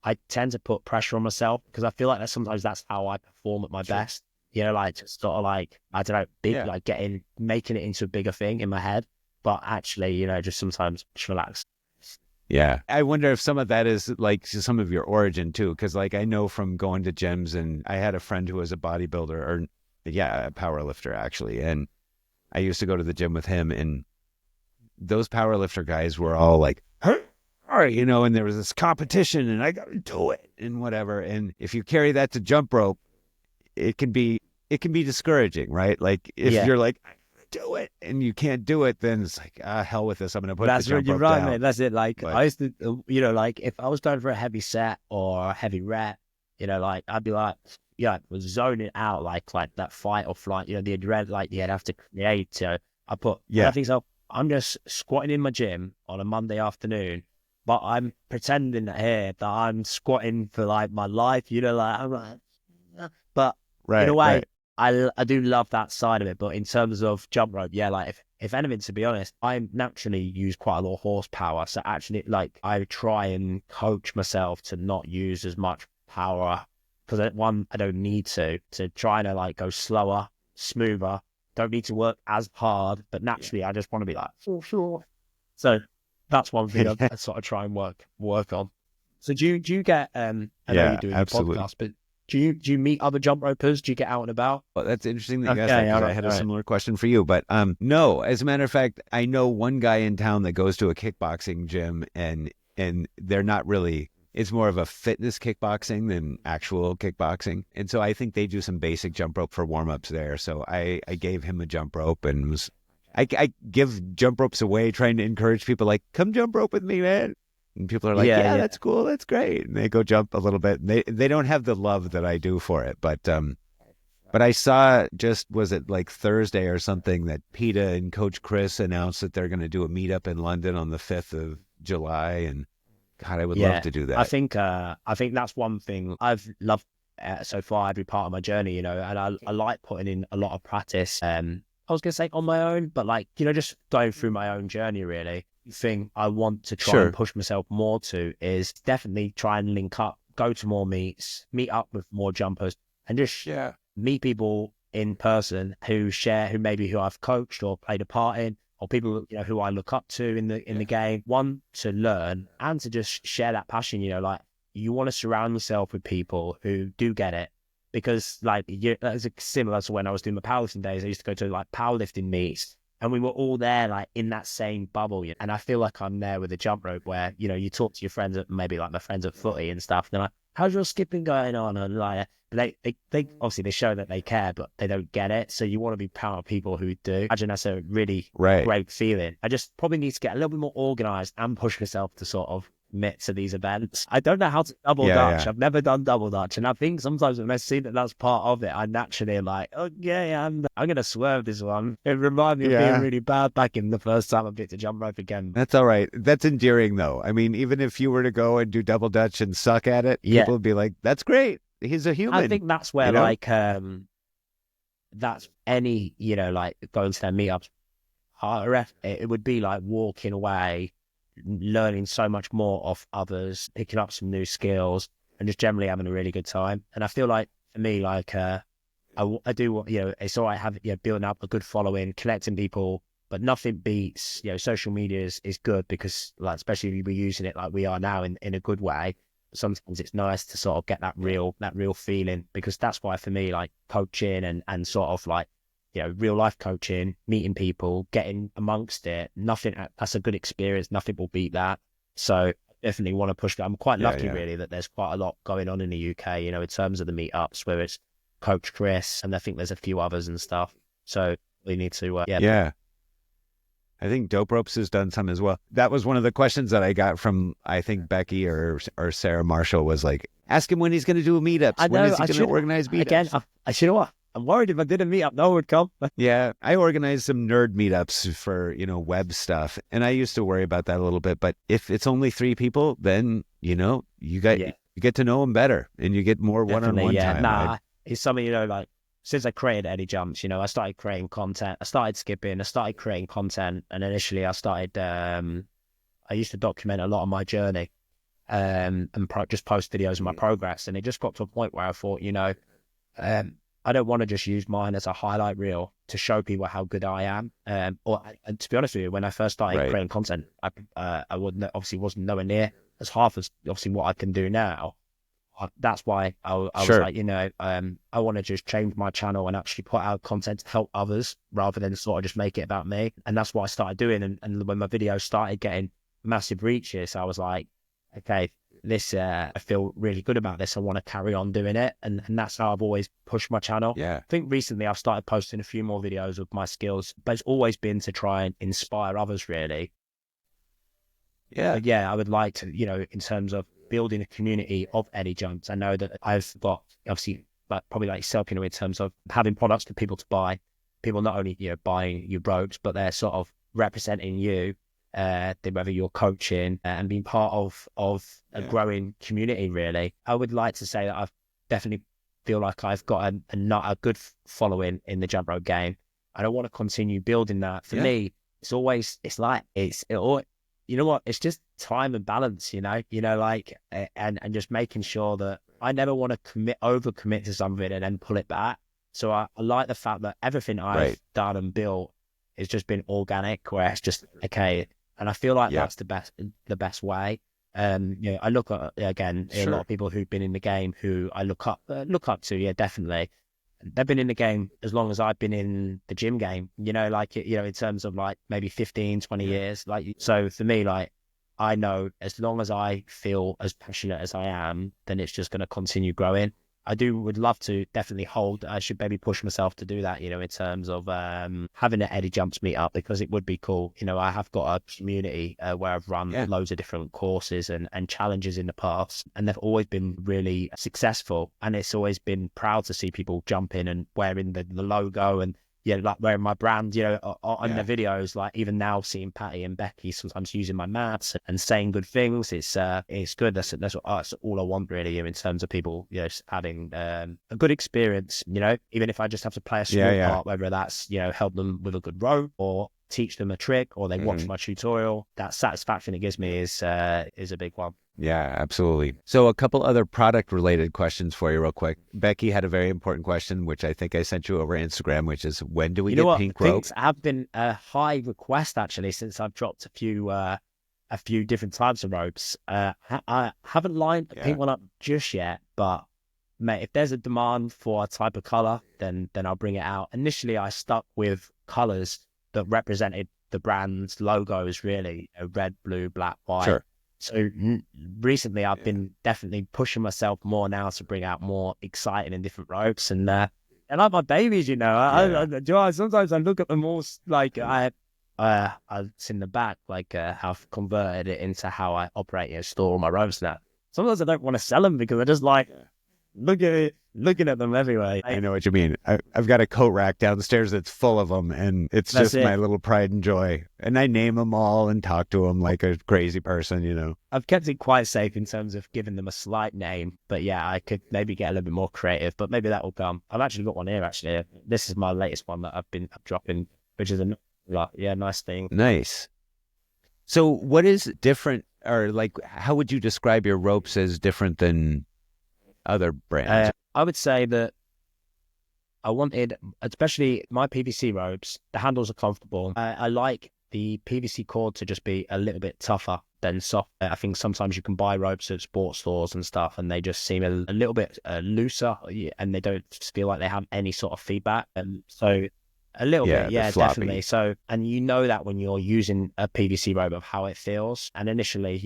[SPEAKER 2] I tend to put pressure on myself because I feel like sometimes that's how I perform at my best. You know, like just sort of like, I don't know, like making it into a bigger thing in my head, but actually, you know, just sometimes just relax.
[SPEAKER 1] Yeah. I wonder if some of that is like some of your origin too. Cause like I know from going to gyms, and I had a friend who was a bodybuilder a power lifter actually. And I used to go to the gym with him, and those power lifter guys were all like, you know, and there was this competition and I got to do it and whatever. And if you carry that to jump rope, it can be discouraging, right? Like if you're like, do it, and you can't do it, then it's like, hell with this. I'm going to put the jump rope down.
[SPEAKER 2] Mate. That's it. Like
[SPEAKER 1] But
[SPEAKER 2] I used to, like if I was going for a heavy set or a heavy rep, like I'd be like, was zoning out, like that fight or flight, the adrenaline, like you'd have to create. So I think so. I'm just squatting in my gym on a Monday afternoon, but I'm pretending here that I'm squatting for like my life, like I'm like, but in a way, I do love that side of it. But in terms of jump rope, like if anything, to be honest, I naturally use quite a lot of horsepower. So actually, like I try and coach myself to not use as much power because I don't need to try and like go slower, smoother. Don't need to work as hard, but naturally, I just want to be like, sure. So that's one thing I sort of try and work on. So do you get I know you're doing your podcast, but do you meet other jump ropers? Do you get out and about?
[SPEAKER 1] Well, that's interesting that you asked that, because I had a similar question for you. But no, as a matter of fact, I know one guy in town that goes to a kickboxing gym, and they're not really, it's more of a fitness kickboxing than actual kickboxing. And so I think they do some basic jump rope for warm-ups there. So I gave him a jump rope, and I give jump ropes away, trying to encourage people like, come jump rope with me, man. And people are like, yeah, that's cool. That's great. And they go jump a little bit. And they don't have the love that I do for it. But I saw was it like Thursday or something, that PETA and Coach Chris announced that they're going to do a meetup in London on the 5th of July. And God, I would love to do that.
[SPEAKER 2] I think that's one thing I've loved so far, every part of my journey, and I like putting in a lot of practice. I was going to say on my own, but like, just going through my own journey, really. Thing I want to try and push myself more to is definitely try and link up, go to more meets, meet up with more jumpers, and just meet people in person who I've coached or played a part in, or people who I look up to in the game. One, to learn, and to just share that passion. Like you want to surround yourself with people who do get it, because like that's similar to when I was doing my powerlifting days. I used to go to like powerlifting meets. And we were all there, like in that same bubble. And I feel like I'm there with the jump rope, where you talk to your friends, maybe like my friends at footy and stuff. And they're like, "How's your skipping going on?" And like, they obviously they show that they care, but they don't get it. So you want to be proud of people who do. I imagine that's a really great feeling. I just probably need to get a little bit more organized and push myself to sort of admit to these events. I don't know how to double dutch. I've never done double dutch, and I think sometimes when I see that that's part of it, I naturally am like, okay, I'm gonna swerve this one. It reminded me of being really bad back in the first time I picked a jump rope again.
[SPEAKER 1] That's all right. That's endearing, though. I mean, even if you were to go and do double dutch and suck at it, people would be like, "That's great. He's a human."
[SPEAKER 2] I think that's where like that's any like going to their meetups. It would be like walking away, learning so much more off others, picking up some new skills, and just generally having a really good time. And I feel like for me, like I do, it's all right having building up a good following, connecting people, but nothing beats social media is good, because like especially if we're using it like we are now in a good way. Sometimes it's nice to sort of get that real feeling, because that's why for me, like coaching and sort of like real life coaching, meeting people, getting amongst it, that's a good experience. Nothing will beat that. So I definitely want to push that. I'm quite lucky really that there's quite a lot going on in the UK, in terms of the meetups, where it's Coach Chris, and I think there's a few others and stuff. So we need to,
[SPEAKER 1] I think Dope Ropes has done some as well. That was one of the questions that I got from, I think, Becky or Sarah Marshall was like, ask him when he's going to do meetups.
[SPEAKER 2] I
[SPEAKER 1] When
[SPEAKER 2] know,
[SPEAKER 1] is he going to organize meetups?
[SPEAKER 2] Again, you know what? I'm worried if I did a meetup, no one would come.
[SPEAKER 1] Yeah, I organized some nerd meetups for, web stuff. And I used to worry about that a little bit. But if it's only 3 people, then, you get to know them better and you get more one-on-one time.
[SPEAKER 2] Nah, it's something, like, since I created Eddie Jumps, I started creating content. I started skipping. I started creating content. And initially I started, I used to document a lot of my journey and just post videos of my progress. And it just got to a point where I thought, I don't want to just use mine as a highlight reel to show people how good I am. And to be honest with you, when I first started creating content, I obviously wasn't nowhere near as half as obviously what I can do now. That's why I was like, I want to just change my channel and actually put out content to help others rather than sort of just make it about me. And that's what I started doing. And when my videos started getting massive reaches, I was like, okay, I feel really good about this. I want to carry on doing it. And that's how I've always pushed my channel.
[SPEAKER 1] Yeah.
[SPEAKER 2] I think recently I've started posting a few more videos of my skills, but it's always been to try and inspire others, really.
[SPEAKER 1] Yeah.
[SPEAKER 2] But yeah, I would like to, in terms of building a community of Eddie Jumps, I know that I've got, obviously, but probably like yourself, in terms of having products for people to buy, people not only, buying your ropes, but they're sort of representing you. Whether you're coaching and being part of a growing community, really. I would like to say that I've definitely feel like I've got a good following in the jump rope game. I don't want to continue building that. For me, it's just time and balance, and just making sure that I never want to overcommit to something and then pull it back. So I like the fact that everything I've done and built has just been organic, where it's just, okay. And I feel like that's the best way. I look at, again, a lot of people who've been in the game who I look up to. Yeah, definitely. They've been in the game as long as I've been in the gym game, in terms of like maybe 15, 20 years. So for me, I know as long as I feel as passionate as I am, then it's just going to continue growing. would love to definitely I should maybe push myself to do that, in terms of having an Eddie Jumps meet up, because it would be cool. I have got a community where I've run loads of different courses and challenges in the past, and they've always been really successful. And it's always been proud to see people jump in and wearing the logo and like wearing my brand, on the videos. Like even now, seeing Patty and Becky sometimes using my mats and saying good things, it's good. That's all I want, really, in terms of people, having a good experience. Even if I just have to play a small part, whether that's help them with a good rope or teach them a trick, or they watch my tutorial. That satisfaction it gives me is a big one.
[SPEAKER 1] Yeah, absolutely. So a couple other product related questions for you real quick. Becky had a very important question, which I think I sent you over Instagram, which is, when do we get pink rope?
[SPEAKER 2] Pinks have been a high request, actually, since I've dropped a few different types of ropes. I haven't lined a pink one up just yet, but mate, if there's a demand for a type of color, then I'll bring it out. Initially, I stuck with colors that represented the brand's logos, really, red, blue, black, white.
[SPEAKER 1] Sure.
[SPEAKER 2] So recently I've been definitely pushing myself more now to bring out more exciting and different ropes, and they're like my babies, sometimes I look at them all like it's in the back, like how I've converted it into how I operate, store all my ropes now. Sometimes I don't want to sell them because I just like looking at them everywhere.
[SPEAKER 1] I know what you mean. I've got a coat rack downstairs that's full of them, and it's just my little pride and joy. And I name them all and talk to them like a crazy person,
[SPEAKER 2] I've kept it quite safe in terms of giving them a slight name, but I could maybe get a little bit more creative, but maybe that will come. I've actually got one here, actually. This is my latest one that I've been dropping, which is a nice thing.
[SPEAKER 1] Nice. So what is different, or how would you describe your ropes as different than other brands?
[SPEAKER 2] I would say that I wanted, especially my PVC ropes, the handles are comfortable. I like the PVC cord to just be a little bit tougher than soft. I think sometimes you can buy ropes at sports stores and stuff, and they just seem a little bit looser, and they don't feel like they have any sort of feedback. And so a little bit, definitely. So, and that when you're using a PVC rope, of how it feels. And initially,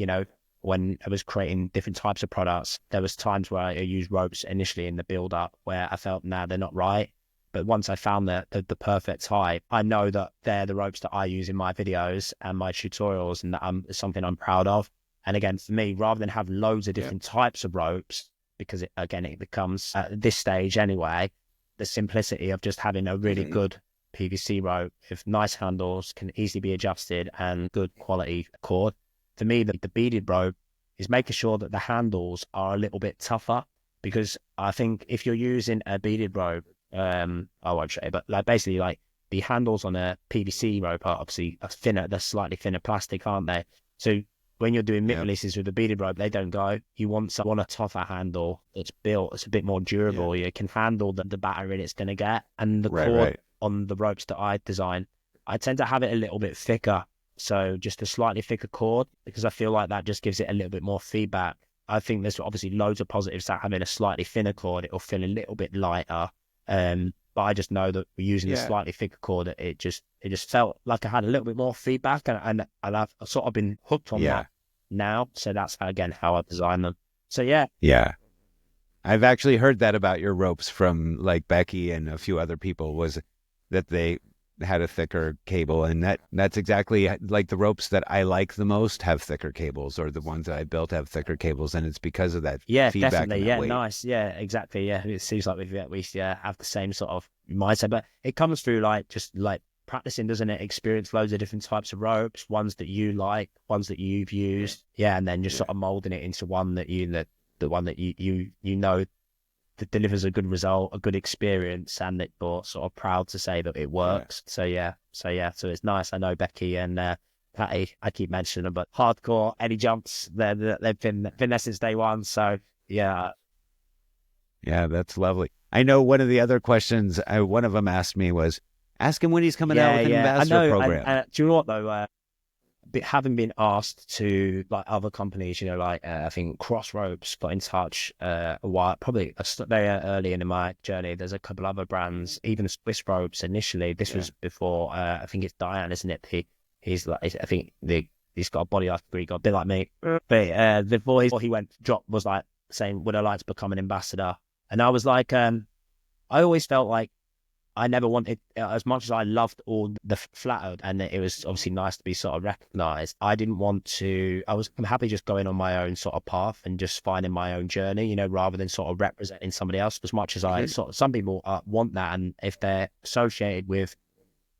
[SPEAKER 2] when I was creating different types of products, there was times where I used ropes initially in the build up where I felt, they're not right. But once I found the perfect height, I know that they're the ropes that I use in my videos and my tutorials, and that it's something I'm proud of. And again, for me, rather than have loads of different types of ropes, because it becomes, at this stage anyway, the simplicity of just having a really good PVC rope with nice handles, can easily be adjusted, and good quality cord. For me, the beaded rope is making sure that the handles are a little bit tougher, because I think if you're using a beaded rope, I won't show you, but like basically like the handles on a PVC rope are obviously thinner, they're slightly thinner plastic, aren't they? So when you're doing mitt releases with a beaded rope, they don't go. You want a tougher handle that's built, it's a bit more durable. You can handle the battering it's going to get. And the cord on the ropes that I design, I tend to have it a little bit thicker. So just a slightly thicker cord, because I feel like that just gives it a little bit more feedback. I think there's obviously loads of positives to having a slightly thinner cord. It'll feel a little bit lighter. But I just know that we're using a slightly thicker cord. It just felt like I had a little bit more feedback, and I've sort of been hooked on that now. So that's again how I design them. So
[SPEAKER 1] yeah. I've actually heard that about your ropes from like Becky and a few other people, was that they had a thicker cable, and that's exactly like the ropes that I like the most have thicker cables, or the ones that I built have thicker cables, and it's because of that feedback.
[SPEAKER 2] Definitely,
[SPEAKER 1] and that weight.
[SPEAKER 2] Nice, exactly, it seems like we have the same sort of mindset, but it comes through like just like practicing, doesn't it? Experience loads of different types of ropes, ones that you like, ones that you've used, and then just sort of molding it into one that the one that you know that delivers a good result, a good experience, and that you're sort of proud to say that it works. So it's nice. I know Becky and Patty, I keep mentioning them, but hardcore Eddie jumps, they've been there since day one. So yeah,
[SPEAKER 1] that's lovely. I know one of the other questions one of them asked me was, ask him when he's coming out with an ambassador program.
[SPEAKER 2] Do you know what though? Having been asked to like other companies, like I think Crossropes got in touch a while, probably very early in my journey. There's a couple other brands, even Swiss Ropes initially. This was before, I think it's Diane, isn't it? He's like, I think he's got a body like Greek, a bit like me. But before he went drop was like saying, would I like to become an ambassador? And I was like, I always felt like I never wanted, as much as I loved all the flattered, and it was obviously nice to be sort of recognized, I didn't want to, I'm happy just going on my own sort of path and just finding my own journey, rather than sort of representing somebody else, as much as I sort of, some people want that. And if they're associated with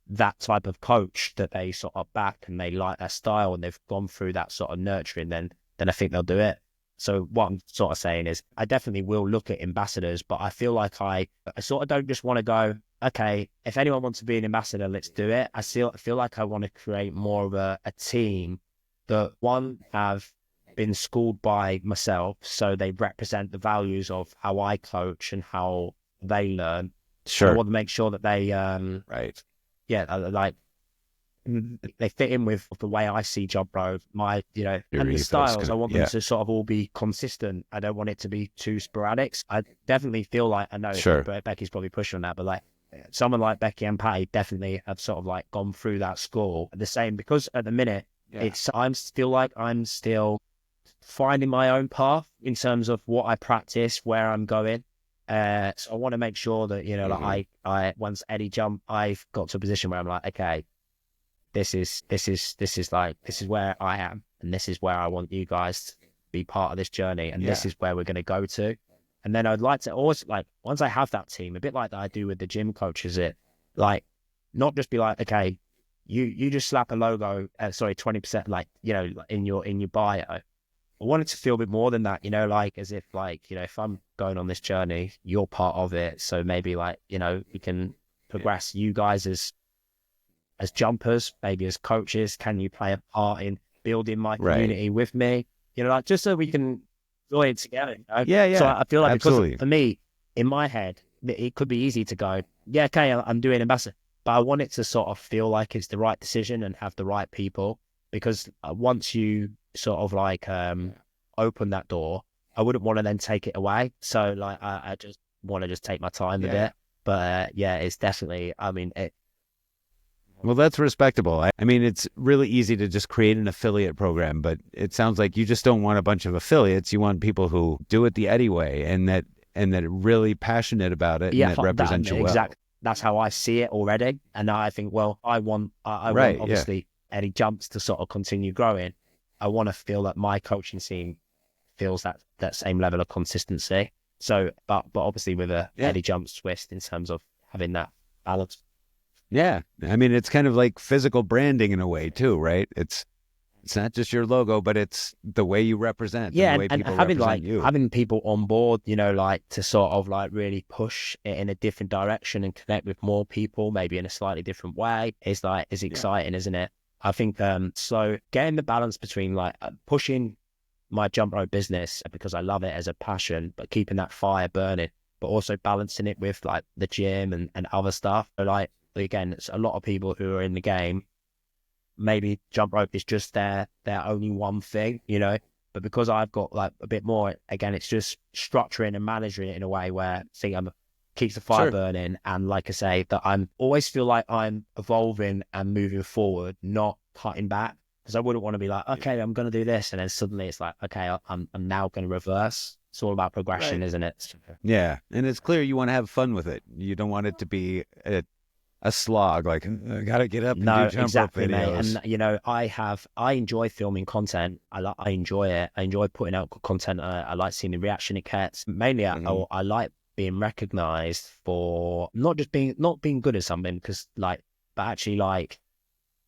[SPEAKER 2] that type of coach that they sort of back and they like their style and they've gone through that sort of nurturing, then I think they'll do it. So what I'm sort of saying is I definitely will look at ambassadors, but I feel like I sort of don't just want to go, okay, if anyone wants to be an ambassador, let's do it. I feel like I want to create more of a team that, one, have been schooled by myself, so they represent the values of how I coach and how they learn.
[SPEAKER 1] Sure.
[SPEAKER 2] I want to make sure that they, like, they fit in with the way I see jump rope, my, and the styles. I want them to sort of all be consistent. I don't want it to be too sporadic. I definitely feel like, I know Becky's probably pushing on that, but like someone like Becky and Patty definitely have sort of like gone through that school the same, because at the minute I'm still finding my own path in terms of what I practice, where I'm going. So I want to make sure that, like I once Eddie jump, I've got to a position where I'm like, okay, this is where I am, and this is where I want you guys to be part of this journey, and this is where we're going to go to. And then I'd like to always, like, once I have that team, a bit like that I do with the gym coaches, it like not just be like, okay, you just slap a logo, 20%, like, in your bio. I want it to feel a bit more than that, like as if like, if I'm going on this journey, you're part of it. So maybe like, we can progress you guys as jumpers, maybe as coaches. Can you play a part in building my community with me? Like just so we can enjoy it together. So I feel like because for me, in my head, it could be easy to go, okay, I'm doing ambassador, but I want it to sort of feel like it's the right decision and have the right people, because once you sort of like open that door, I wouldn't want to then take it away. So like I just want to just take my time with it. But it's definitely,
[SPEAKER 1] well, that's respectable. I mean, it's really easy to just create an affiliate program, but it sounds like you just don't want a bunch of affiliates. You want people who do it the Eddie way, and that are really passionate about it, and that represent you well.
[SPEAKER 2] that's how I see it already. And now I think, well, I want obviously Eddie Jumps to sort of continue growing. I want to feel that my coaching scene feels that same level of consistency. So, but obviously with a Eddie Jumps twist in terms of having that balance.
[SPEAKER 1] Yeah. I mean, it's kind of like physical branding in a way too, right? It's not just your logo, but it's the way you represent, and the way
[SPEAKER 2] and
[SPEAKER 1] people
[SPEAKER 2] having
[SPEAKER 1] represent you.
[SPEAKER 2] having people on board, like to sort of like really push it in a different direction and connect with more people, maybe in a slightly different way, is exciting, isn't it? I think so getting the balance between like pushing my jump rope business because I love it as a passion, but keeping that fire burning, but also balancing it with like the gym and other stuff. So like, again, it's a lot of people who are in the game, maybe jump rope is just their only one thing, but because I've got like a bit more, again, it's just structuring and managing it in a way where keeps the fire burning. And like I say, that I'm always feel like I'm evolving and moving forward, not cutting back. Because I wouldn't want to be like, okay, I'm going to do this. And then suddenly it's like, okay, I'm now going to reverse. It's all about progression, isn't it?
[SPEAKER 1] Yeah. And it's clear you want to have fun with it. You don't want it to be a slog. Like, I got to get up and do jump rope videos.
[SPEAKER 2] Mate. And, I enjoy filming content. I enjoy it. I enjoy putting out good content. I like seeing the reaction it gets. Mainly, I like being recognized for not being good at something, but actually like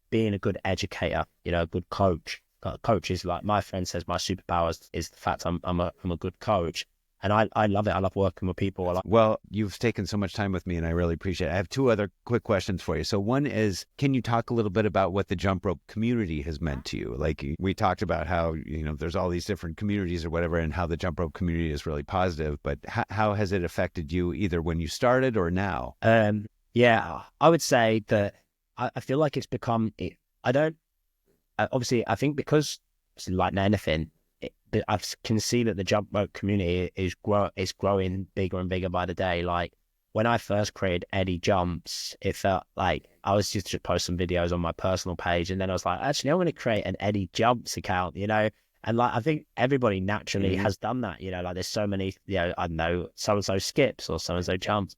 [SPEAKER 2] being a good educator, a good coach. Coach is like, my friend says my superpower is the fact I'm a good coach. And I love it. I love working with people.
[SPEAKER 1] Well, you've taken so much time with me and I really appreciate it. I have two other quick questions for you. So one is, can you talk a little bit about what the jump rope community has meant to you? Like we talked about how, there's all these different communities or whatever, and how the jump rope community is really positive, but how has it affected you either when you started or now?
[SPEAKER 2] Yeah, I would say that I feel like it's become, obviously I think because like anything, I can see that the jump rope community is growing bigger and bigger by the day. Like when I first created Eddie Jumps, it felt like I was just post some videos on my personal page, and then I was like, actually, I'm going to create an Eddie Jumps account, and like I think everybody naturally has done that, like there's so many, I don't know, so and so skips or so and so jumps.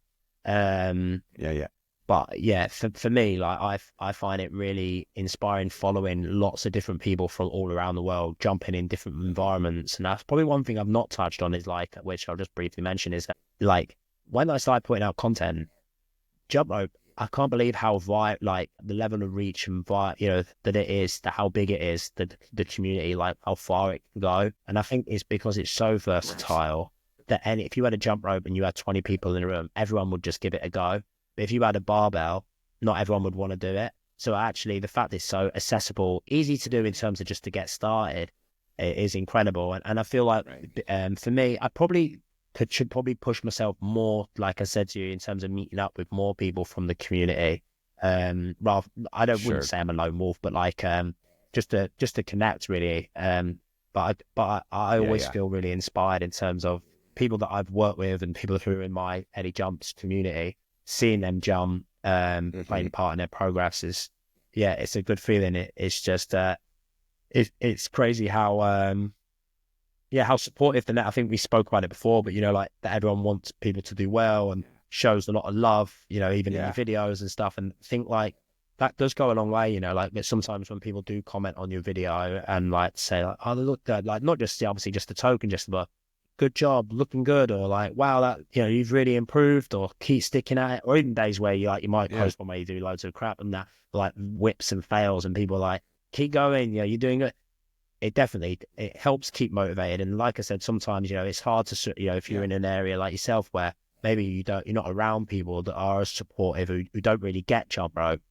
[SPEAKER 2] But yeah, for me, like I find it really inspiring following lots of different people from all around the world jumping in different environments. And that's probably one thing I've not touched on is like, which I'll just briefly mention, is that like when I started putting out content, jump rope, I can't believe how like the level of reach and that it is, how big it is, the community, like how far it can go. And I think it's because it's so versatile that if you had a jump rope and you had 20 people in a room, everyone would just give it a go. But if you had a barbell, not everyone would want to do it. So actually, the fact it's so accessible, easy to do in terms of just to get started, it is incredible. And I feel like for me, I should probably push myself more, like I said to you, in terms of meeting up with more people from the community. Rather, wouldn't say I'm a lone wolf, but like just to connect really. But I always feel really inspired in terms of people that I've worked with and people who are in my Eddie Jumps community. Seeing them jump, playing part in their progress it's a good feeling. It's just, it's crazy how supportive the net. I think we spoke about it before, but like that everyone wants people to do well and shows a lot of love, even in your videos and stuff. And I think like that does go a long way, like sometimes when people do comment on your video and like say like, oh, they look good, like not just obviously just a token, just about good job, looking good, or like, wow, that you've really improved, or keep sticking at it, or even days where you might post one where you do loads of crap and that like whips and fails, and people are like, keep going, you're doing it. It helps keep motivated. And like I said, sometimes it's hard to if you're in an area like yourself where maybe you're not around people that are as supportive, who don't really get jump rope.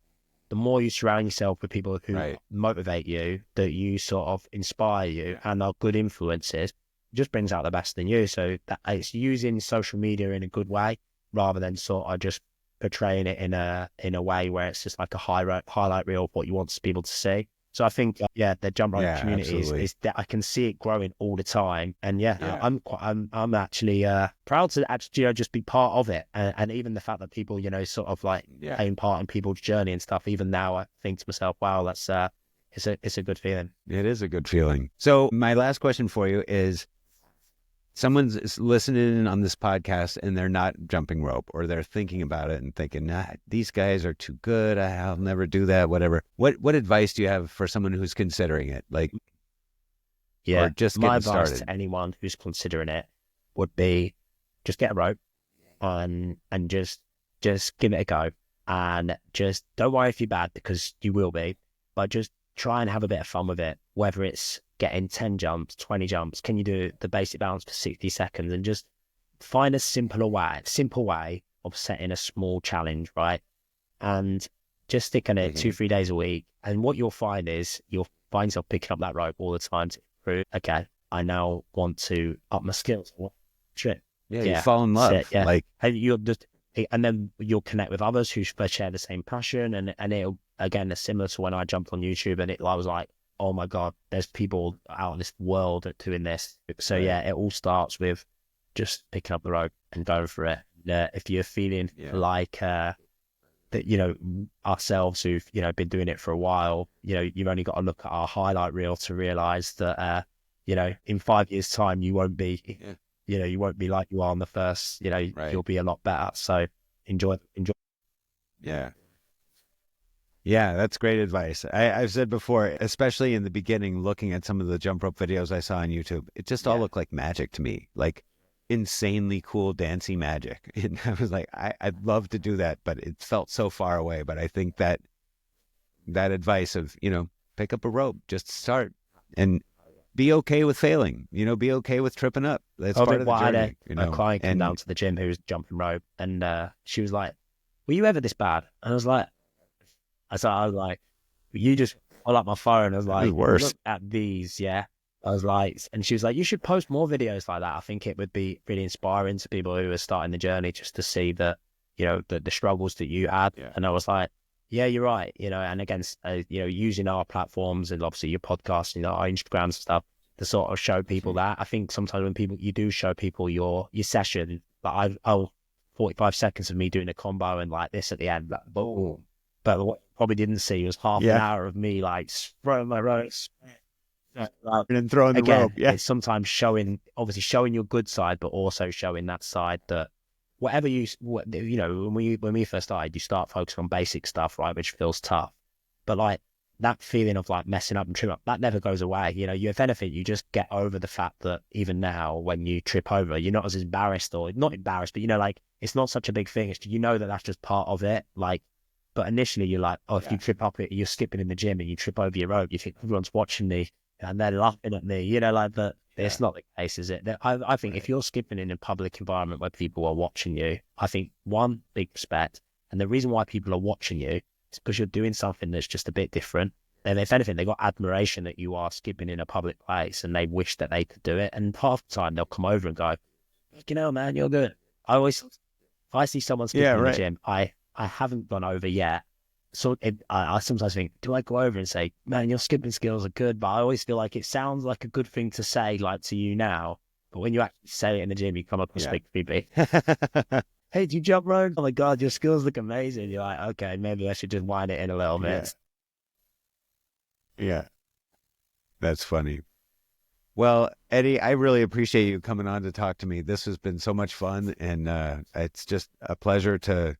[SPEAKER 2] The more you surround yourself with people who motivate you, that you sort of inspire you and are good influences, just brings out the best in you. So that it's using social media in a good way rather than sort of just portraying it in a way where it's just like a highlight reel of what you want people to see. So I think the jump rope community is that I can see it growing all the time, and I'm actually proud to actually just be part of it, and even the fact that people sort of like playing part in people's journey and stuff. Even now, I think to myself, wow, that's it's a good feeling.
[SPEAKER 1] It is a good feeling. So my last question for you is, someone's listening on this podcast and they're not jumping rope, or they're thinking about it and thinking, nah, these guys are too good, I'll never do that, whatever. What advice do you have for someone who's considering it? Like,
[SPEAKER 2] Yeah,
[SPEAKER 1] or just
[SPEAKER 2] my
[SPEAKER 1] getting
[SPEAKER 2] advice
[SPEAKER 1] started?
[SPEAKER 2] to anyone who's considering it would be just get a rope and just give it a go, and just don't worry if you're bad, because you will be, but just try and have a bit of fun with it. Whether it's getting 10 jumps, 20 jumps, can you do the basic balance for 60 seconds, and just find a simple way of setting a small challenge, right? And just stick on it 2-3 days a week. And what you'll find is you'll find yourself picking up that rope all the time to improve. Okay, I now want to up my skills. Shit.
[SPEAKER 1] Yeah, you fall in love.
[SPEAKER 2] Yeah.
[SPEAKER 1] Like,
[SPEAKER 2] And you'll just, and then you'll connect with others who share the same passion. And it'll, again, it's similar to when I jumped on YouTube, and I was like, oh my God, there's people out in this world doing this. So
[SPEAKER 1] right.
[SPEAKER 2] yeah, it all starts with just picking up the rope and going for it. If you're feeling like that, ourselves who've, been doing it for a while, you've only got to look at our highlight reel to realize that, in 5 years' time, you won't be, you won't be like you are on the first,
[SPEAKER 1] Right.
[SPEAKER 2] you'll be a lot better. So enjoy.
[SPEAKER 1] Yeah. Yeah, that's great advice. I've said before, especially in the beginning, looking at some of the jump rope videos I saw on YouTube, it just all looked like magic to me, like insanely cool, dancey magic. And I was like, I'd love to do that, but it felt so far away. But I think that advice of, pick up a rope, just start, and be okay with failing, be okay with tripping up. That's part of the journey.
[SPEAKER 2] I had a client come down to the gym who was jumping rope, and she was like, were you ever this bad? And I was like, you just pull up my phone. I was like, look at these, yeah. I was like, and she was like, you should post more videos like that. I think it would be really inspiring to people who are starting the journey, just to see that, the struggles that you had. Yeah. And I was like, yeah, you're right. And against, using our platforms and obviously your podcast, our Instagram stuff to sort of show people that. I think sometimes when you do show people your session, like 45 seconds of me doing a combo and like this at the end, like, boom. But what you probably didn't see was half an hour of me like throwing my ropes.
[SPEAKER 1] And throwing the rope. Yeah.
[SPEAKER 2] It's sometimes showing your good side, but also showing that side that whatever when we first started, you start focusing on basic stuff, right, which feels tough. But like that feeling of like messing up and tripping up, that never goes away. If anything, you just get over the fact that even now when you trip over, you're not as embarrassed, or not embarrassed, but like it's not such a big thing. It's, that that's just part of it. Like, but initially you're like, oh, if you trip up, you're skipping in the gym and you trip over your rope, you think everyone's watching me and they're laughing at me, but it's not the case, is it? I think if you're skipping in a public environment where people are watching you, I think one, big respect. And the reason why people are watching you is because you're doing something that's just a bit different. And if anything, they got admiration that you are skipping in a public place, and they wish that they could do it. And half the time they'll come over and go, man, you're good. If I see someone skipping in the gym, I haven't gone over yet. So I sometimes think, do I go over and say, man, your skipping skills are good? But I always feel like it sounds like a good thing to say, like to you now. But when you actually say it in the gym, you come up and speak to me. Hey, do you jump rope? Oh my God, your skills look amazing. You're like, okay, maybe I should just wind it in a little bit.
[SPEAKER 1] Yeah. That's funny. Well, Eddie, I really appreciate you coming on to talk to me. This has been so much fun, and it's just a pleasure to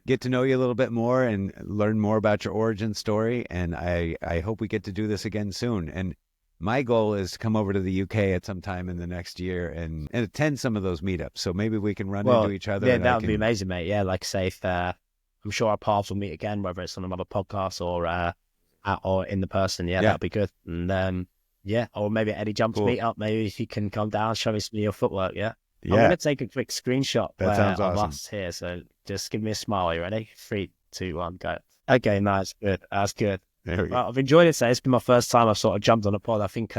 [SPEAKER 1] get to know you a little bit more and learn more about your origin story. And I hope we get to do this again soon. And my goal is to come over to the UK at some time in the next year and attend some of those meetups. So maybe we can run into each other.
[SPEAKER 2] Yeah, that would be amazing, mate. Yeah, like I say, if, I'm sure our paths will meet again, whether it's on another podcast or in the person. Yeah, that'd be good. And or maybe Eddie Jumps meetup. Maybe if you can come down, show me some of your footwork. Yeah. I'm going to take a quick screenshot of us here. So just give me a smile. You ready? 3, 2, 1, go. Okay, nice. Good. That's good. Well, I've enjoyed it. So it's been my first time I've sort of jumped on a pod. I think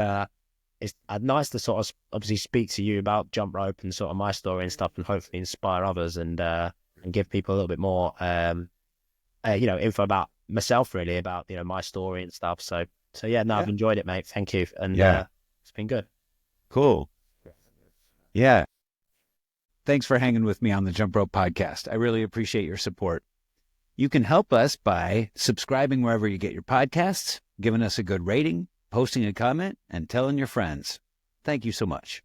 [SPEAKER 2] it's nice to sort of obviously speak to you about jump rope and sort of my story and stuff, and hopefully inspire others and give people a little bit more, info about myself, really, about, my story and stuff. So yeah, I've enjoyed it, mate. Thank you. And it's been good.
[SPEAKER 1] Cool. Yeah. Thanks for hanging with me on the Jump Rope Podcast. I really appreciate your support. You can help us by subscribing wherever you get your podcasts, giving us a good rating, posting a comment, and telling your friends. Thank you so much.